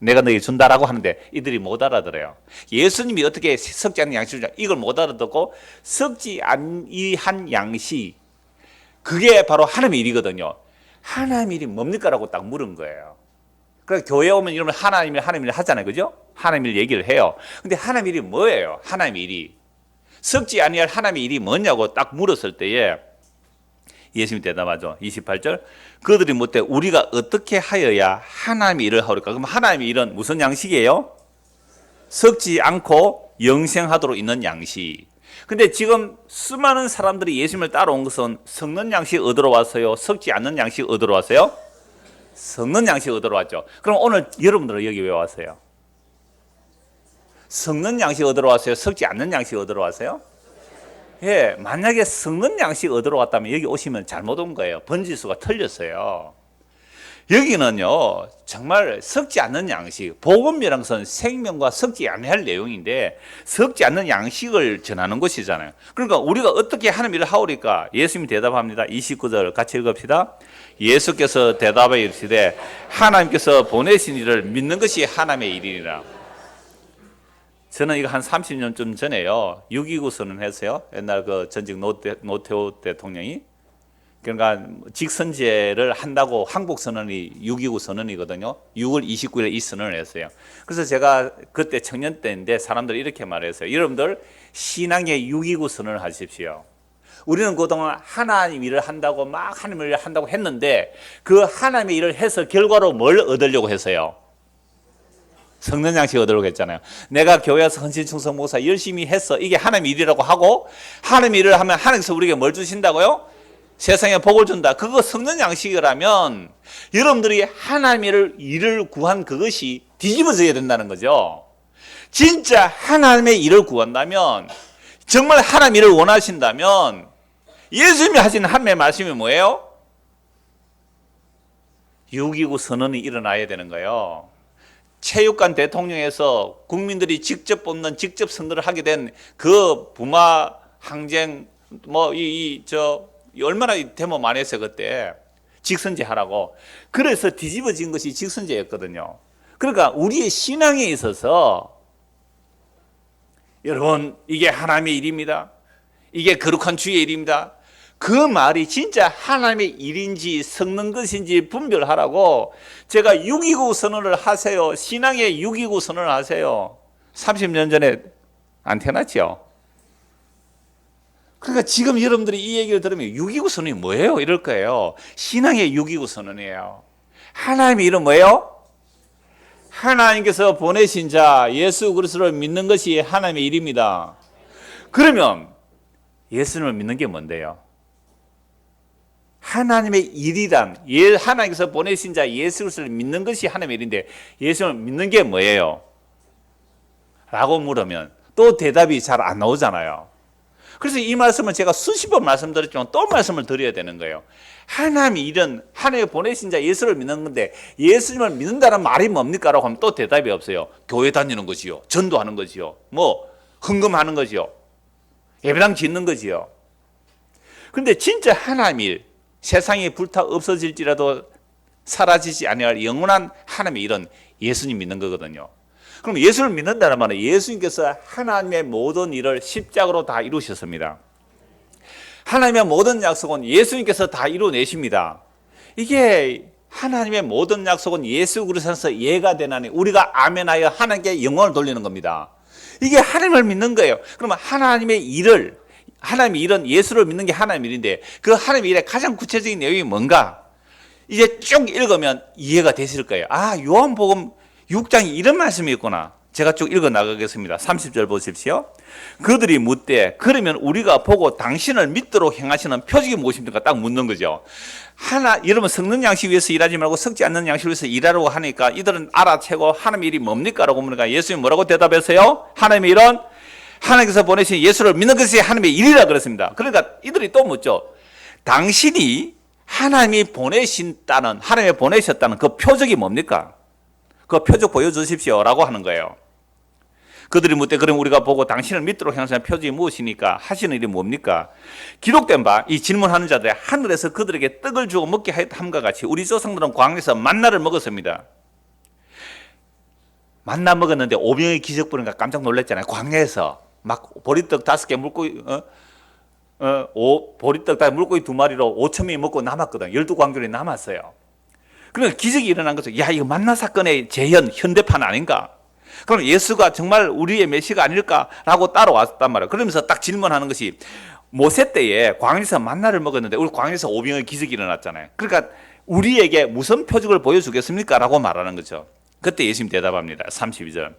내가 너에게 준다라고 하는데 이들이 못 알아들어요. 예수님이 어떻게 섞지 않는 양식을 준다, 이걸 못 알아듣고 섞지 아니한 양식, 그게 바로 하나님의 일이거든요. 하나님의 일이 뭡니까? 라고 딱 물은 거예요. 그래서 교회 오면 이러면 하나님의 일 하잖아요. 그죠? 하나님의 일 얘기를 해요. 근데 하나님의 일이 뭐예요? 하나님의 일이. 섞지 아니할 하나님의 일이 뭐냐고 딱 물었을 때에 예수님이 대답하죠. 28절. 그들이 묻되 우리가 어떻게 하여야 하나님의 일을 하오리까? 그럼 하나님의 일은 무슨 양식이에요? 섞지 않고 영생하도록 있는 양식. 근데 지금 수많은 사람들이 예수님을 따라온 것은 섞는 양식 얻으러 왔어요? 섞지 않는 양식 얻으러 왔어요? 섞는 양식 얻으러 왔죠. 그럼 오늘 여러분들은 여기 왜 왔어요? 섞는 양식 얻으러 왔어요? 섞지 않는 양식 얻으러 왔어요? 예, 만약에 섞는 양식 얻으러 왔다면 여기 오시면 잘못 온 거예요. 번지수가 틀렸어요. 여기는요, 정말 섞지 않는 양식, 복음이라는 것은 생명과 섞지 아니할 내용인데 섞지 않는 양식을 전하는 것이잖아요. 그러니까 우리가 어떻게 하는 일을 하오리까? 예수님이 대답합니다. 29절 같이 읽읍시다. 예수께서 대답하여 이르시되 하나님께서 보내신 일을 믿는 것이 하나님의 일이니라. 저는 이거 한 30년쯤 전에요, 6.29 선언했어요. 옛날 그 전직 노태우 대통령이. 그러니까 직선제를 한다고 한국 선언이 6.29 선언이거든요. 6월 29일에 이 선언을 했어요. 그래서 제가 그때 청년 때인데 사람들이 이렇게 말했어요. 여러분들 신앙의 6.29 선언을 하십시오. 우리는 그동안 하나님 일을 한다고 막 하나님 일을 한다고 했는데 그 하나님의 일을 해서 결과로 뭘 얻으려고 했어요? 섞는 양식 얻으려고 했잖아요. 내가 교회에서 헌신충성 목사 열심히 했어, 이게 하나님의 일이라고 하고 하나님의 일을 하면 하나님께서 우리에게 뭘 주신다고요? 세상에 복을 준다. 그거 섞는 양식이라면 여러분들이 하나님의 일을 구한 그것이 뒤집어져야 된다는 거죠. 진짜 하나님의 일을 구한다면, 정말 하나님의 일을 원하신다면 예수님이 하신 하나님의 말씀이 뭐예요? 6.29 선언이 일어나야 되는 거예요. 체육관 대통령에서 국민들이 직접 뽑는 직접 선거를 하게 된 그 부마 항쟁 얼마나 데모 많이 했어요 그때. 직선제 하라고. 그래서 뒤집어진 것이 직선제였거든요. 그러니까 우리의 신앙에 있어서 여러분, 이게 하나님의 일입니다, 이게 거룩한 주의 일입니다, 그 말이 진짜 하나님의 일인지 섞는 것인지 분별하라고 제가 6.29 선언을 하세요, 신앙의 6.29 선언을 하세요 30년 전에 안 태어났죠. 그러니까 지금 여러분들이 이 얘기를 들으면 6.29 선언이 뭐예요? 이럴 거예요. 신앙의 6.29 선언이에요. 하나님의 일은 뭐예요? 하나님께서 보내신 자 예수 그리스도를 믿는 것이 하나님의 일입니다. 그러면 예수님을 믿는 게 뭔데요? 하나님의 일이란, 하나님께서 보내신 자 예수 그리스도를 믿는 것이 하나님의 일인데 예수님을 믿는 게 뭐예요? 라고 물으면 또 대답이 잘 안 나오잖아요. 그래서 이 말씀을 제가 수십 번 말씀드렸지만 또 말씀을 드려야 되는 거예요. 하나님의 일은 하나님의 보내신 자 예수를 믿는 건데 예수님을 믿는다는 말이 뭡니까? 라고 하면 또 대답이 없어요. 교회 다니는 거지요, 전도하는 거지요, 헌금하는 거지요, 예배당 짓는 거지요. 그런데 진짜 하나님의 일, 세상이 불타 없어질지라도 사라지지 아니할 영원한 하나님의 일은 예수님 믿는 거거든요. 그럼 예수를 믿는다는 말은 예수님께서 하나님의 모든 일을 십자가로 다 이루셨습니다. 하나님의 모든 약속은 예수님께서 다 이루어내십니다. 이게 하나님의 모든 약속은 예수 그리스도에서 예가 되나니 우리가 아멘하여 하나님께 영광을 돌리는 겁니다. 이게 하나님을 믿는 거예요. 그러면 하나님의 일은 예수를 믿는 게 하나님의 일인데 그 하나님의 일의 가장 구체적인 내용이 뭔가 이제 쭉 읽으면 이해가 되실 거예요. 아, 요한복음 6장이 이런 말씀이 있구나. 제가 쭉 읽어 나가겠습니다. 30절 보십시오. 그들이 묻되 그러면 우리가 보고 당신을 믿도록 행하시는 표적이 무엇입니까? 딱 묻는 거죠. 여러분 섞는 양식 위해서 일하지 말고 섞지 않는 양식 위해서 일하라고 하니까 이들은 알아채고 하나님의 일이 뭡니까? 라고 물으니까 예수님이 뭐라고 대답했어요? 하나님의 일은 하나님께서 보내신 예수를 믿는 것이 하나님의 일이라 그랬습니다. 그러니까 이들이 또 묻죠. 당신이 하나님이 하나님이 보내셨다는 그 표적이 뭡니까? 그 표적 보여주십시오 라고 하는 거예요. 그들이 묻되 그럼 우리가 보고 당신을 믿도록 향하시는 표적이 무엇이니까 하시는 일이 뭡니까? 기록된 바 이 질문하는 자들이 하늘에서 그들에게 떡을 주고 먹게 함과 같이 우리 조상들은 광야에서 만나를 먹었습니다. 만나 먹었는데 오병의 기적 보니까 깜짝 놀랐잖아요. 광야에서 막 보리떡 5개 물고기 보리떡 다 물고기 2마리로 5,000명이 먹고 남았거든. 12광교리 남았어요. 그러니까 기적이 일어난 거죠. 야, 이거 만나 사건의 재현, 현대판 아닌가? 그럼 예수가 정말 우리의 메시가 아닐까라고 따라왔단 말이에요. 그러면서 딱 질문하는 것이 모세 때에 광야에서 만나를 먹었는데 우리 광야에서 오병의 기적이 일어났잖아요. 그러니까 우리에게 무슨 표적을 보여주겠습니까? 라고 말하는 거죠. 그때 예수님 대답합니다. 32절.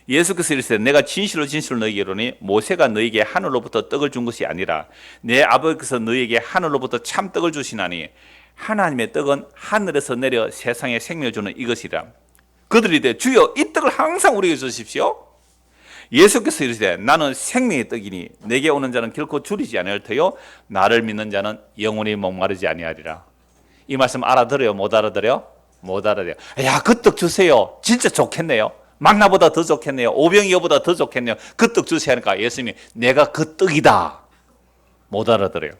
예수께서 이르시되 내가 진실로 진실로 너희에게 이르노니 모세가 너희에게 하늘로부터 떡을 준 것이 아니라 내 아버지께서 너희에게 하늘로부터 참 떡을 주시나니 하나님의 떡은 하늘에서 내려 세상에 생명을 주는 이것이라. 그들이 이르되 주여 이 떡을 항상 우리에게 주십시오. 예수께서 이르시되 나는 생명의 떡이니 내게 오는 자는 결코 줄이지 아니할 터요 나를 믿는 자는 영원히 목마르지 아니하리라. 이 말씀 알아들어요? 못 알아들어요? 못 알아들어요. 야, 그 떡 주세요. 진짜 좋겠네요. 만나보다 더 좋겠네요. 오병이어보다 더 좋겠네요. 그 떡 주세요 하니까 예수님이 내가 그 떡이다. 못 알아들어요.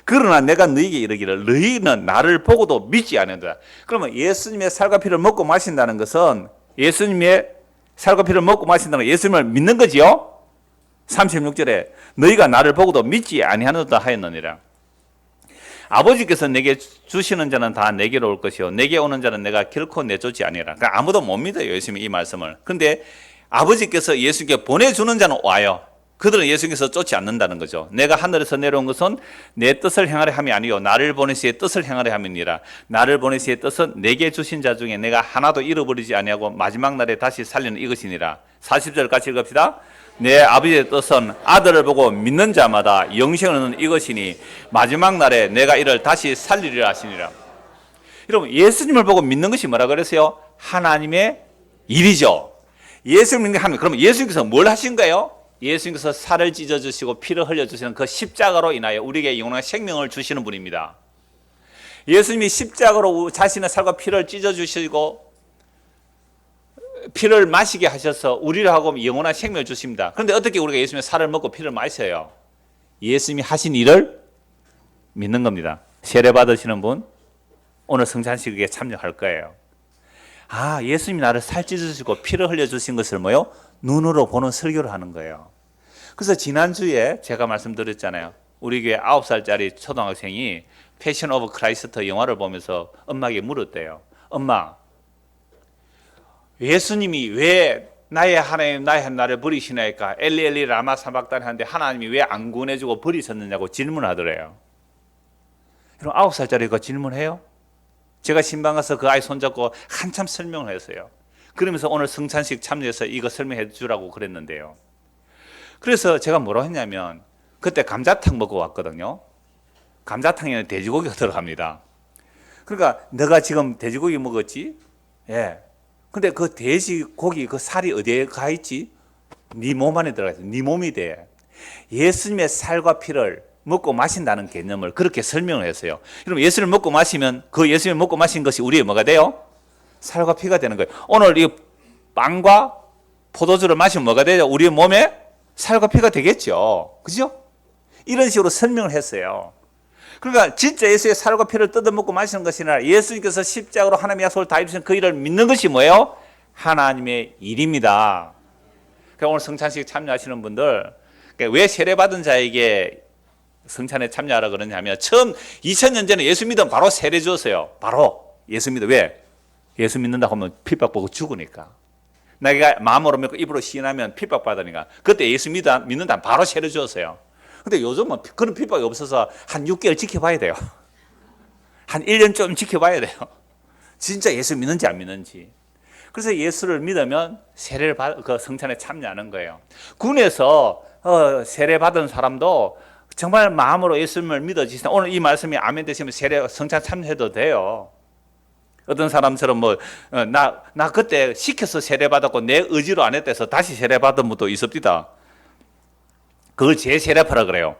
그러나 내가 너희에게 이르기를 너희는 나를 보고도 믿지 않는다. 그러면 예수님의 살과 피를 먹고 마신다는 것은 예수님의 살과 피를 먹고 마신다는 건 예수님을 믿는 거지요. 36절에 너희가 나를 보고도 믿지 아니하노다 하였느니라. 아버지께서 내게 주시는 자는 다 내게로 올 것이요 내게 오는 자는 내가 결코 내쫓지 아니하라. 그러니까 아무도 못 믿어요, 예수님이 이 말씀을. 그런데 아버지께서 예수님께 보내주는 자는 와요. 그들은 예수님께서 쫓지 않는다는 거죠. 내가 하늘에서 내려온 것은 내 뜻을 행하려 함이 아니요 나를 보내시의 뜻을 행하려 함이니라. 나를 보내시의 뜻은 내게 주신 자 중에 내가 하나도 잃어버리지 아니하고 마지막 날에 다시 살리는 이것이니라. 40절 같이 읽읍시다. 내 아버지의 뜻은 아들을 보고 믿는 자마다 영생을 얻는 이것이니 마지막 날에 내가 이를 다시 살리리라 하시니라. 여러분, 예수님을 보고 믿는 것이 뭐라 그랬어요? 하나님의 일이죠. 예수님 믿는 게 하나님. 그러면 예수님께서 뭘 하신 거예요? 예수님께서 살을 찢어주시고 피를 흘려주시는 그 십자가로 인하여 우리에게 영원한 생명을 주시는 분입니다. 예수님이 십자가로 자신의 살과 피를 찢어주시고 피를 마시게 하셔서 우리를 하고 영원한 생명을 주십니다. 그런데 어떻게 우리가 예수님의 살을 먹고 피를 마셔요? 예수님이 하신 일을 믿는 겁니다. 세례 받으시는 분 오늘 성찬식에 참여할 거예요. 아, 예수님이 나를 살 찢어주시고 피를 흘려주신 것을 뭐요? 눈으로 보는 설교를 하는 거예요. 그래서 지난주에 제가 말씀드렸잖아요. 우리 교회 9살짜리 초등학생이 패션 오브 크라이스트 영화를 보면서 엄마에게 물었대요. 엄마, 예수님이 왜 나의 하나님 나의 나를 버리시나이까 엘리 엘리 라마 사박다니 하는데 하나님이 왜 안 구원해주고 버리셨느냐고 질문하더래요. 그럼 9살짜리가 질문해요? 제가 신방 가서 그 아이 손잡고 한참 설명을 했어요. 그러면서 오늘 성찬식 참여해서 이거 설명해 주라고 그랬는데요. 그래서 제가 뭐라고 했냐면 그때 감자탕 먹고 왔거든요. 감자탕에는 돼지고기가 들어갑니다. 그러니까 너가 지금 돼지고기 먹었지? 예. 근데 그 돼지고기 그 살이 어디에 가 있지? 네 몸 안에 들어가 있어. 네 몸이 돼. 예수님의 살과 피를 먹고 마신다는 개념을 그렇게 설명을 했어요. 그럼 예수를 먹고 마시면 그 예수를 먹고 마신 것이 우리의 뭐가 돼요? 살과 피가 되는 거예요. 오늘 이 빵과 포도주를 마시면 뭐가 되죠? 우리의 몸에 살과 피가 되겠죠. 그죠? 이런 식으로 설명을 했어요. 그러니까 진짜 예수의 살과 피를 뜯어먹고 마시는 것이 아니라 예수님께서 십자가로 하나님의 약속을 다 이루신 그 일을 믿는 것이 뭐예요? 하나님의 일입니다. 그러니까 오늘 성찬식 참여하시는 분들 왜 세례받은 자에게 성찬에 참여하라 그러냐면 처음 2000년 전에 예수 믿으면 바로 세례 주었어요. 바로 예수 믿어. 왜? 예수 믿는다고 하면 핍박받고 죽으니까. 내가 마음으로 믿고 입으로 시인하면 핍박받으니까. 그때 예수 믿는다 바로 세례 주었어요. 근데 요즘은 그런 핍박이 없어서 한 6개월 지켜봐야 돼요. 한 1년 좀 지켜봐야 돼요. 진짜 예수 믿는지 안 믿는지. 그래서 예수를 믿으면 세례를 그 성찬에 참여하는 거예요. 군에서 세례 받은 사람도 정말 마음으로 예수님을 믿어지시다. 오늘 이 말씀이 아멘 되시면 세례 성찬 참여해도 돼요. 어떤 사람처럼 나 그때 시켜서 세례 받았고 내 의지로 안 했다 해서 다시 세례 받은 분도 있습니다. 그걸 재세례파라 그래요.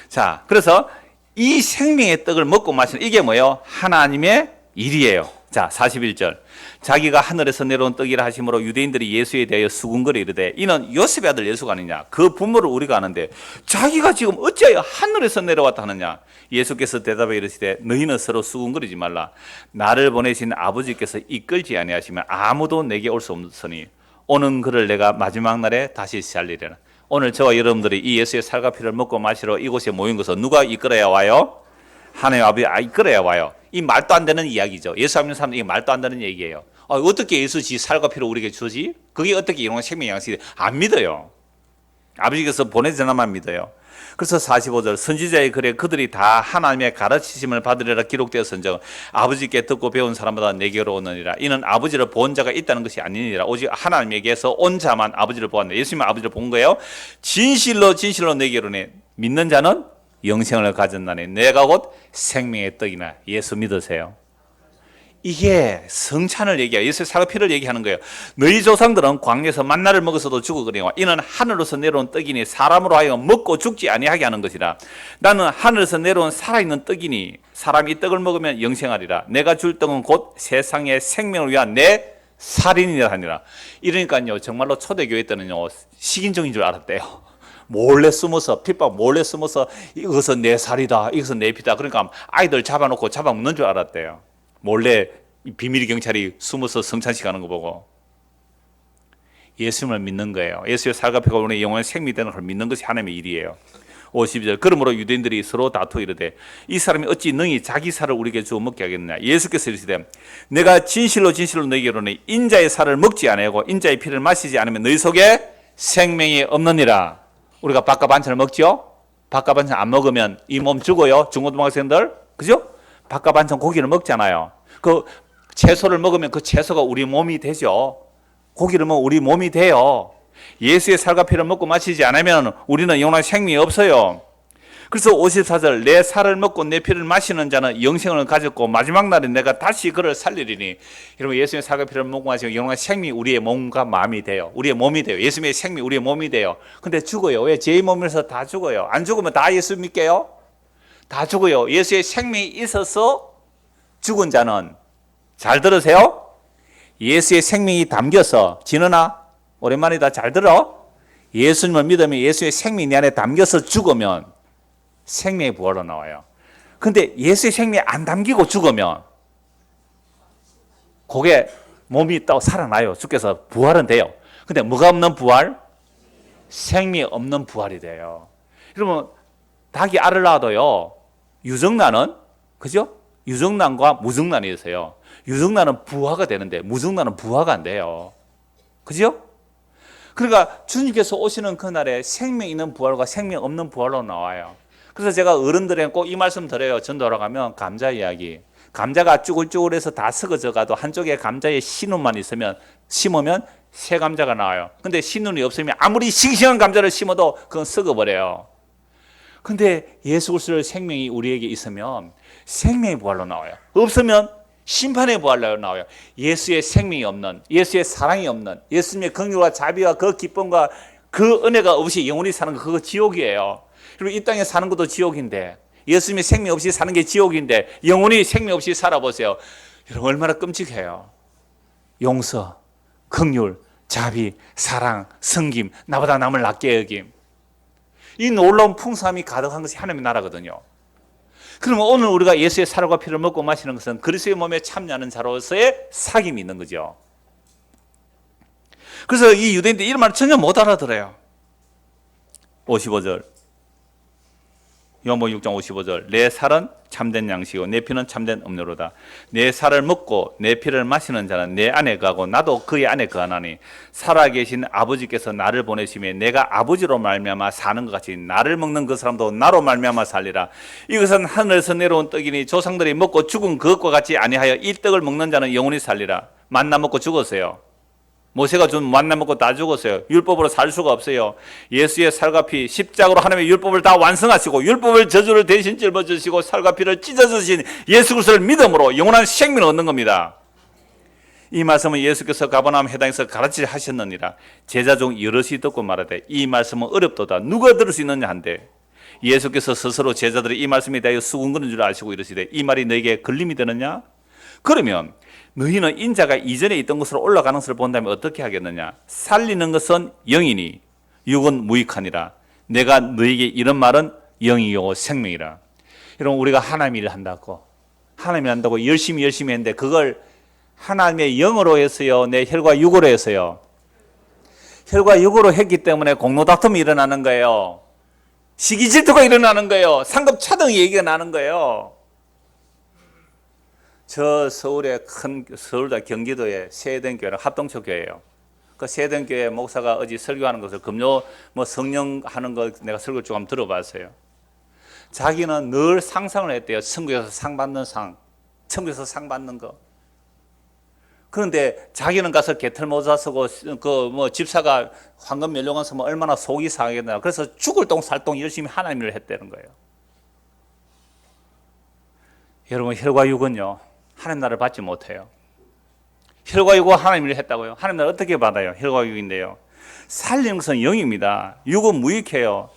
자, 그래서 이 생명의 떡을 먹고 마시는 이게 뭐예요? 하나님의 일이에요. 자, 41절. 자기가 하늘에서 내려온 떡이라 하심으로 유대인들이 예수에 대하여 수군거리 이르되 이는 요셉의 아들 예수가 아니냐. 그 부모를 우리가 아는데 자기가 지금 어찌하여 하늘에서 내려왔다 하느냐. 예수께서 대답해 이르시되 너희는 서로 수군거리지 말라. 나를 보내신 아버지께서 이끌지 아니하시면 아무도 내게 올 수 없으니 오는 그를 내가 마지막 날에 다시 살리리라. 오늘 저와 여러분들이 이 예수의 살과 피를 먹고 마시러 이곳에 모인 것은 누가 이끌어야 와요? 하나님 아버지 이끌어야 와요. 이 말도 안 되는 이야기죠. 예수 믿는 사람들 이게 말도 안 되는 얘기예요. 어떻게 예수 지 살과 피를 우리에게 주지? 그게 어떻게 이런 생명 양식이 안 믿어요. 아버지께서 보내주나만 믿어요. 그래서 45절 선지자의 글에 그들이 다 하나님의 가르치심을 받으리라 기록되었은즉 아버지께 듣고 배운 사람마다 내게로 오느니라. 이는 아버지를 본 자가 있다는 것이 아니니라. 오직 하나님에게서 온 자만 아버지를 보았네. 예수님은 아버지를 본 거예요. 진실로 진실로 내게로 오네. 믿는 자는 영생을 가졌나니 내가 곧 생명의 떡이나. 예수 믿으세요. 이게 성찬을 얘기해요. 예수의 살과 피를 얘기하는 거예요. 너희 조상들은 광야에서 만나를 먹어서도 죽었거니와 이는 하늘로서 내려온 떡이니 사람으로 하여금 먹고 죽지 아니하게 하는 것이라. 나는 하늘에서 내려온 살아있는 떡이니 사람이 이 떡을 먹으면 영생하리라. 내가 줄 떡은 곧 세상의 생명을 위한 내 살인이라 하니라. 이러니까요, 정말로 초대교회 때는요 식인종인 줄 알았대요. 몰래 숨어서, 핍박 몰래 숨어서 이것은 내 살이다, 이것은 내 피다. 그러니까 아이들 잡아놓고 잡아먹는 줄 알았대요. 몰래 비밀 경찰이 숨어서 성찬식 하는 거 보고. 예수님을 믿는 거예요. 예수의 살과 피가 우리의 영원한 생명이 되는 걸 믿는 것이 하나님의 일이에요. 52절 그러므로 유대인들이 서로 다투어 이르되 이 사람이 어찌 능히 자기 살을 우리에게 주어 먹게 하겠느냐. 예수께서 이르시되 내가 진실로 진실로 너희에게 이르노니 인자의 살을 먹지 아니하고 인자의 피를 마시지 않으면 너희 속에 생명이 없느니라. 우리가 밥과 반찬을 먹죠? 밥과 반찬 안 먹으면 이 몸 죽어요. 중고등학생들, 그죠? 밥과 반찬 고기를 먹잖아요. 그 채소를 먹으면 그 채소가 우리 몸이 되죠. 고기를 먹으면 우리 몸이 돼요. 예수의 살과 피를 먹고 마시지 않으면 우리는 영원한 생명이 없어요. 그래서 54절 내 살을 먹고 내 피를 마시는 자는 영생을 가졌고 마지막 날에 내가 다시 그를 살리리니. 여러분 예수의 살과 피를 먹고 마시면 영원한 생명이 우리의 몸과 마음이 돼요. 우리의 몸이 돼요. 예수님의 생명이 우리의 몸이 돼요. 근데 죽어요. 왜? 제 몸에서 다 죽어요. 안 죽으면 다 예수 믿게요? 다 죽어요. 예수의 생명이 있어서 죽은 자는, 잘 들으세요? 예수의 생명이 담겨서, 진은아 오랜만이다, 잘 들어? 예수님을 믿으면 예수의 생명이 내 안에 담겨서 죽으면 생명의 부활로 나와요. 근데 예수의 생명이 안 담기고 죽으면 그게 몸이 있다고 살아나요. 주께서 부활은 돼요. 근데 뭐가 없는 부활? 생명이 없는 부활이 돼요. 여러분 닭이 알을 낳아도요 유정란은, 그죠? 유정란과 무정란이 있어요. 유정란은 부화가 되는데 무정란은 부화가 안 돼요. 그죠? 그러니까 주님께서 오시는 그날에 생명 있는 부활과 생명 없는 부활로 나와요. 그래서 제가 어른들에게 꼭 이 말씀 드려요. 전도하러 가면 감자 이야기. 감자가 쭈글쭈글해서 다 썩어져 가도 한쪽에 감자에 신운만 있으면, 심으면 새 감자가 나와요. 근데 신운이 없으면 아무리 싱싱한 감자를 심어도 그건 썩어버려요. 근데 예수 그리스도의 생명이 우리에게 있으면 생명의 부활로 나와요. 없으면 심판의 부활로 나와요. 예수의 생명이 없는, 예수의 사랑이 없는, 예수님의 긍휼과 자비와 그 기쁨과 그 은혜가 없이 영원히 사는 거, 그거 지옥이에요. 그리고 이 땅에 사는 것도 지옥인데, 예수님의 생명 없이 사는 게 지옥인데 영원히 생명 없이 살아보세요. 여러분 얼마나 끔찍해요. 용서, 긍휼, 자비, 사랑, 섬김, 나보다 남을 낫게 여김. 이 놀라운 풍성함이 가득한 것이 하나님의 나라거든요. 그러면 오늘 우리가 예수의 살과 피를 먹고 마시는 것은 그리스도의 몸에 참여하는 자로서의 사귐이 있는 거죠. 그래서 이 유대인들이 이런 말을 전혀 못 알아들어요. 55절 요한복음 6장 55절 내 살은 참된 양식이고 내 피는 참된 음료로다. 내 살을 먹고 내 피를 마시는 자는 내 안에 거하고 나도 그의 안에 거하나니 살아계신 아버지께서 나를 보내시며 내가 아버지로 말미암아 사는 것 같이 나를 먹는 그 사람도 나로 말미암아 살리라. 이것은 하늘에서 내려온 떡이니 조상들이 먹고 죽은 그것과 같이 아니하여 이 떡을 먹는 자는 영원히 살리라. 만나 먹고 죽었어요. 모세가 준 만나 먹고 다 죽었어요. 율법으로 살 수가 없어요. 예수의 살과 피, 십자가로 하나님의 율법을 다 완성하시고 율법을 저주를 대신 짊어지시고 살과 피를 찢어주신 예수 그리스도를 믿음으로 영원한 생명을 얻는 겁니다. 이 말씀은 예수께서 가버나움 해당에서 가르치려 하셨느니라. 제자 중 여럿이 듣고 말하되 이 말씀은 어렵도다. 누가 들을 수 있느냐 한데 예수께서 스스로 제자들이 이 말씀에 대하여 수군거리는 줄 아시고 이르시되 이 말이 너에게 걸림이 되느냐? 그러면 너희는 인자가 이전에 있던 곳으로 올라가는 것을 본다면 어떻게 하겠느냐? 살리는 것은 영이니 육은 무익하니라. 내가 너희에게 이런 말은 영이요 생명이라. 여러분, 우리가 하나님 일을 한다고 열심히 했는데 그걸 하나님의 영으로 했어요? 내 혈과 육으로 했어요? 혈과 육으로 했기 때문에 공로다툼이 일어나는 거예요. 시기 질투가 일어나는 거예요. 상급 차등 얘기가 나는 거예요. 저 서울의 서울과 경기도의 세eden 교회는 합동처 교회예요. 그 세eden 교회 목사가 어제 설교하는 것을 금요 성령 하는 거 내가 설교 좀 한번 들어봤어요. 자기는 늘 상상을 했대요. 천국에서 상 받는 상, 천국에서 상 받는 거. 그런데 자기는 가서 개털 모자 쓰고 집사가 황금 면류관 쓰면 얼마나 속이 상하겠나. 그래서 죽을 똥 살 똥 열심히 하나님 일을 했다는 거예요. 여러분, 혈과 육은요 하나님 나라를 받지 못해요. 혈과 육은 하나님 일을 했다고요? 하나님 나라를 어떻게 받아요? 혈과 육인데요. 살리는 것은 영입니다. 육은 무익해요.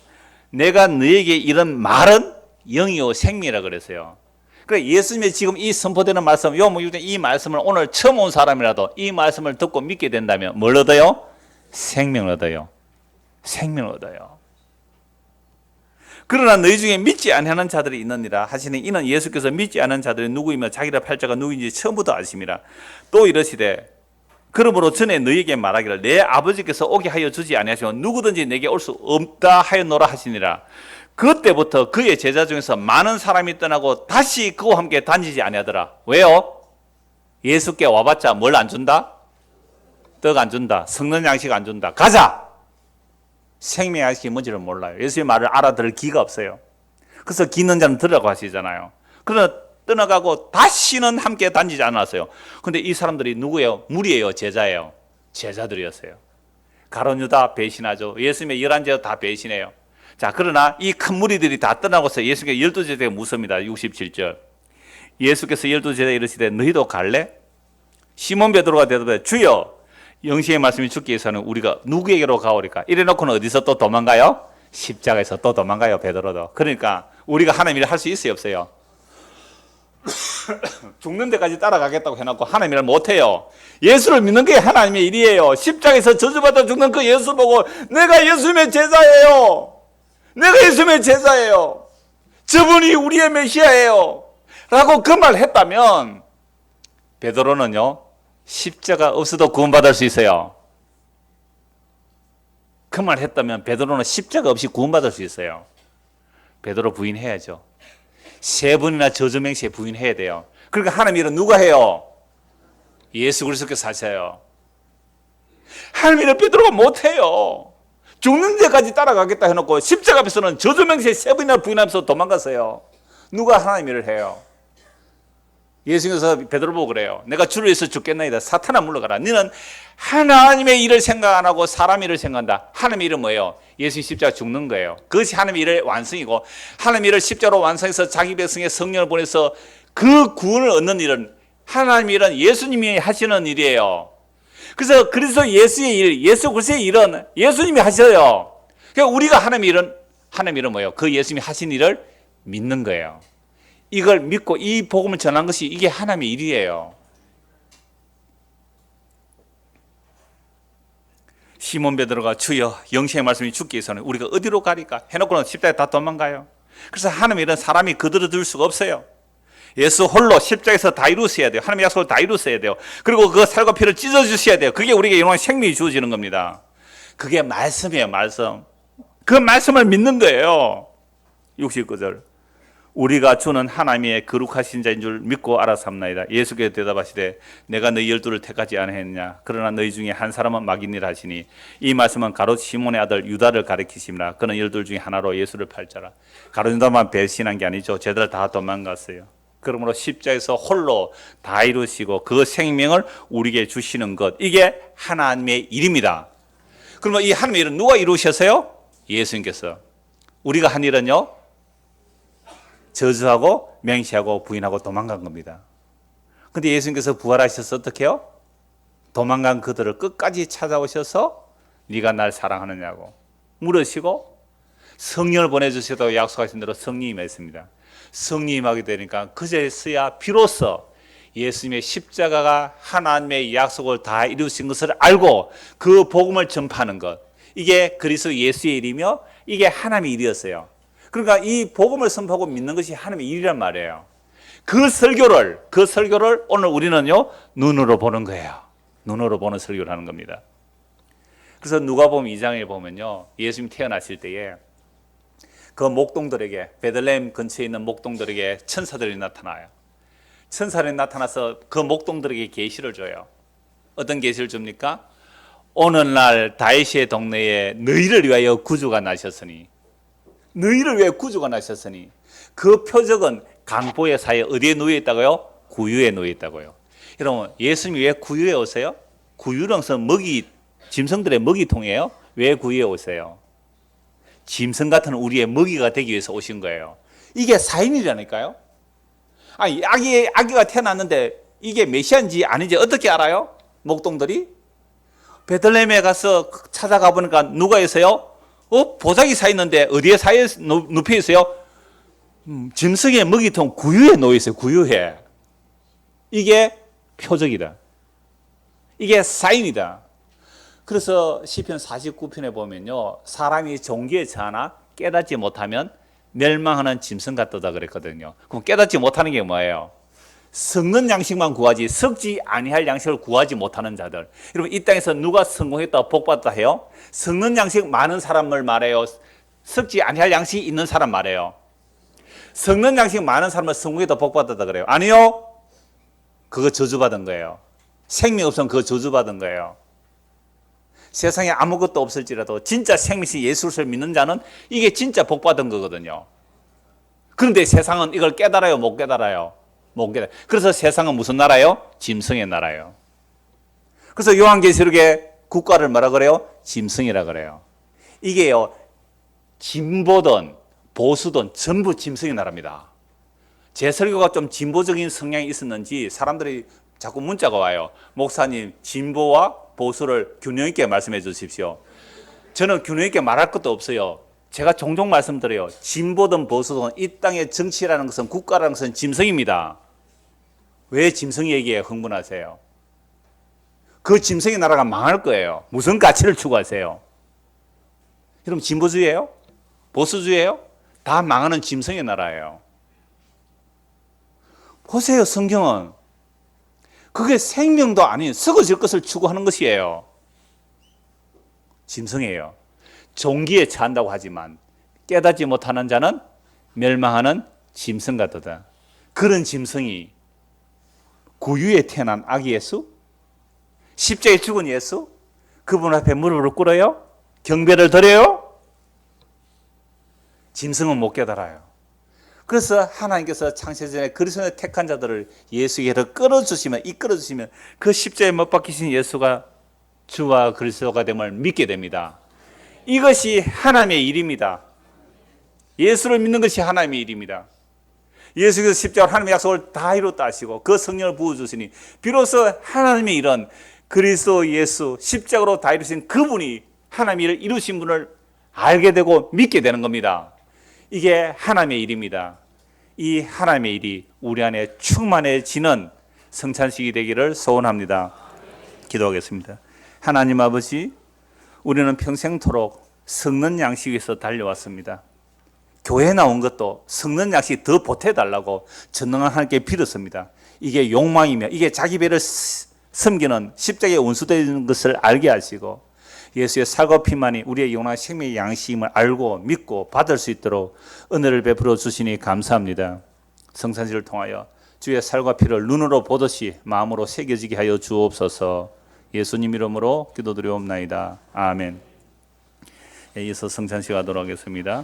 내가 너에게 이런 말은 영이요 생명이라 그랬어요. 그래, 예수님의 지금 이 선포되는 말씀, 이 말씀을 오늘 처음 온 사람이라도 이 말씀을 듣고 믿게 된다면 뭘 얻어요? 생명을 얻어요. 생명을 얻어요. 그러나 너희 중에 믿지 아니하는 자들이 있느니라 하시니 이는 예수께서 믿지 않은 자들이 누구이며 자기라 팔자가 누구인지 처음부터 아심이라. 또 이러시되 그러므로 전에 너희에게 말하기를 내 아버지께서 오게 하여 주지 아니하시면 누구든지 내게 올 수 없다 하였노라 하시니라. 그때부터 그의 제자 중에서 많은 사람이 떠나고 다시 그와 함께 다니지 아니하더라. 왜요? 예수께 와봤자 뭘 안 준다? 떡 안 준다. 성는 양식 안 준다. 가자! 생명의 양식이 뭔지를 몰라요. 예수의 말을 알아들을 기가 없어요. 그래서 기 있는 자는 들으라고 하시잖아요. 그러나 떠나가고 다시는 함께 다니지 않았어요. 그런데 이 사람들이 누구예요? 무리예요? 제자예요? 제자들이었어요. 가룟 유다 배신하죠. 예수님의 11제자 다 배신해요. 자, 그러나 이 큰 무리들이 다 떠나고서 예수께 12제자에게 묻습니다. 67절. 예수께서 12제자에 이르시되 너희도 갈래? 시몬 베드로가 대답해 주여 영생의 말씀이 주께 위해서는 우리가 누구에게로 가오리까? 이래놓고는 어디서 또 도망가요? 십자가에서 또 도망가요. 베드로도. 그러니까 우리가 하나님 일을 할 수 있어요? 없어요? 죽는 데까지 따라가겠다고 해놓고 하나님 일을 못해요. 예수를 믿는 게 하나님의 일이에요. 십자가에서 저주받아 죽는 그 예수 보고 내가 예수님의 제자예요. 내가 예수님의 제자예요. 저분이 우리의 메시아예요. 라고 그 말 했다면 베드로는요 십자가 없어도 구원받을 수 있어요. 그 말 했다면 베드로는 십자가 없이 구원받을 수 있어요. 베드로 부인해야죠. 3번이나 저주맹세에 부인해야 돼요. 그러니까 하나님 일은 누가 해요? 예수 그리스도께서 하셔요. 하나님 일을 베드로가 못해요. 죽는 데까지 따라가겠다 해놓고 십자가 앞에서는 저주맹세 3번이나 부인하면서 도망갔어요. 누가 하나님 일을 해요? 예수님께서 베드로 보고 그래요. 내가 주를 위해서 죽겠나이다. 사탄아 물러가라. 너는 하나님의 일을 생각 안 하고 사람 일을 생각한다. 하나님의 일은 뭐예요? 예수님 십자가 죽는 거예요. 그것이 하나님의 일의 완성이고 하나님의 일을 십자가로 완성해서 자기 백성의 성령을 보내서 그 구원을 얻는 일은 하나님의 일은 예수님이 하시는 일이에요. 그래서 예수의 일, 예수 그리스도의 일은 예수님이 하셔요. 그러니까 우리가 하나님의 일은 뭐예요? 그 예수님이 하신 일을 믿는 거예요. 이걸 믿고 이 복음을 전한 것이 이게 하나님의 일이에요. 시몬 베드로가 주여 영생의 말씀이 주께 있어는 우리가 어디로 가리까 해놓고는 십자가에 다 도망가요. 그래서 하나님의 일은 사람이 거들어들 수가 없어요. 예수 홀로 십자가에서 다 이루어야 돼요. 하나님의 약속을 다 이루어야 돼요. 그리고 그 살과 피를 찢어주셔야 돼요. 그게 우리에게 영원한 생명이 주어지는 겁니다. 그게 말씀이에요. 말씀. 그 말씀을 믿는 거예요. 69절. 우리가 주는 하나님의 거룩하신 자인 줄 믿고 알아삼나이다. 예수께서 대답하시되 내가 너희 12를 택하지 아니하였느냐. 그러나 너희 중에 한 사람은 마귀니라 하시니 이 말씀은 가롯 시몬의 아들 유다를 가리키심이라. 그는 12 중에 하나로 예수를 팔자라. 가롯 유다만 배신한 게 아니죠. 쟤들 다 도망갔어요. 그러므로 십자에서 홀로 다 이루시고 그 생명을 우리에게 주시는 것, 이게 하나님의 일입니다. 그러면 이 하나님의 일은 누가 이루셨어요? 예수님께서. 우리가 한 일은요 저주하고 맹세하고 부인하고 도망간 겁니다. 그런데 예수님께서 부활하셔서 어떻게 해요? 도망간 그들을 끝까지 찾아오셔서 네가 날 사랑하느냐고 물으시고 성령을 보내주시다고 약속하신 대로 성령이 임했습니다. 성령이 임하게 되니까 그제서야 비로소 예수님의 십자가가 하나님의 약속을 다 이루신 것을 알고 그 복음을 전파하는 것, 이게 그리스도 예수의 일이며 이게 하나님의 일이었어요. 그러니까 이 복음을 선포하고 믿는 것이 하나님의 일이란 말이에요. 그 설교를 오늘 우리는요, 눈으로 보는 거예요. 눈으로 보는 설교를 하는 겁니다. 그래서 누가복음 2장에 보면요, 예수님 태어나실 때에 그 목동들에게, 베들레헴 근처에 있는 목동들에게 천사들이 나타나요. 천사들이 나타나서 그 목동들에게 계시를 줘요. 어떤 계시를 줍니까? 오늘날 다윗의 동네에 너희를 위하여 구주가 나셨으니, 너희를 위해 구주가 나셨으니, 그 표적은 강보의 사이에 어디에 놓여 있다고요? 구유에 놓여 있다고요. 여러분, 예수님이 왜 구유에 오세요? 구유는 짐승들의 먹이통이에요. 왜 구유에 오세요? 짐승 같은 우리의 먹이가 되기 위해서 오신 거예요. 이게 사인이라니까요. 아니, 아기가 태어났는데 이게 메시아인지 아닌지 어떻게 알아요? 목동들이? 베들레헴에 가서 찾아가 보니까 누가 있어요? 보자기 사 있는데 어디에 눕혀 있어요? 짐승의 먹이통 구유에 놓여 있어요. 구유에. 이게 표적이다. 이게 사인이다. 그래서 시편 49편에 보면요, 사람이 종기에 처하나 깨닫지 못하면 멸망하는 짐승 같다 그랬거든요. 그럼 깨닫지 못하는 게 뭐예요? 썩는 양식만 구하지 썩지 아니할 양식을 구하지 못하는 자들. 여러분, 이 땅에서 누가 성공했다 복받았다 해요? 썩는 양식 많은 사람을 말해요? 썩지 아니할 양식이 있는 사람 말해요? 썩는 양식 많은 사람을 성공했다 복받았다 그래요? 아니요. 그거 저주받은 거예요. 생명 없으면 그거 저주받은 거예요. 세상에 아무것도 없을지라도 진짜 생명신 예수를 믿는 자는 이게 진짜 복받은 거거든요. 그런데 세상은 이걸 깨달아요? 못 깨달아요? 못 깨달아요. 그래서 세상은 무슨 나라예요? 짐승의 나라예요. 그래서 요한계시록에 국가를 뭐라 그래요? 짐승이라 그래요. 이게요, 진보든 보수든 전부 짐승의 나라입니다. 제 설교가 좀 진보적인 성향이 있었는지 사람들이 자꾸 문자가 와요. 목사님, 진보와 보수를 균형 있게 말씀해 주십시오. 저는 균형 있게 말할 것도 없어요. 제가 종종 말씀드려요. 진보든 보수든 이 땅의 정치라는 것은, 국가라는 것은 짐승입니다. 왜 짐승 얘기에 흥분하세요? 그 짐승의 나라가 망할 거예요. 무슨 가치를 추구하세요? 여러분, 진보주의예요? 보수주의예요? 다 망하는 짐승의 나라예요. 보세요, 성경은. 그게 생명도 아닌 썩어질 것을 추구하는 것이에요. 짐승이에요. 종기에 처한다고 하지만 깨닫지 못하는 자는 멸망하는 짐승 같도다. 그런 짐승이 구유에 태어난 아기 예수, 십자가에 죽은 예수, 그분 앞에 무릎을 꿇어요? 경배를 드려요? 짐승은 못 깨달아요. 그래서 하나님께서 창세전에 그리스도의 택한 자들을 예수에게로 끌어주시면, 이끌어주시면 그 십자가에 못 박히신 예수가 주와 그리스도가 됨을 믿게 됩니다. 이것이 하나님의 일입니다. 예수를 믿는 것이 하나님의 일입니다. 예수께서 십자가로 하나님의 약속을 다 이뤘다 하시고 그 성령을 부어주시니 비로소 하나님의 일은 그리스도 예수 십자가로 다 이루신 그분이 하나님의 일을 이루신 분을 알게 되고 믿게 되는 겁니다. 이게 하나님의 일입니다. 이 하나님의 일이 우리 안에 충만해지는 성찬식이 되기를 소원합니다. 기도하겠습니다. 하나님 아버지, 우리는 평생토록 썩는 양식 위에서 달려왔습니다. 교회 나온 것도 썩는 양식 더 보태달라고 전능한 하나님께 빌었습니다. 이게 욕망이며 이게 자기 배를 섬기는 십자가의 원수되는 것을 알게 하시고 예수의 살과 피만이 우리의 영원한 생명의 양식임을 알고 믿고 받을 수 있도록 은혜를 베풀어 주시니 감사합니다. 성찬식을 통하여 주의 살과 피를 눈으로 보듯이 마음으로 새겨지게 하여 주옵소서. 예수님 이름으로 기도드리옵나이다. 아멘. 이어서 성찬식 하도록 하겠습니다.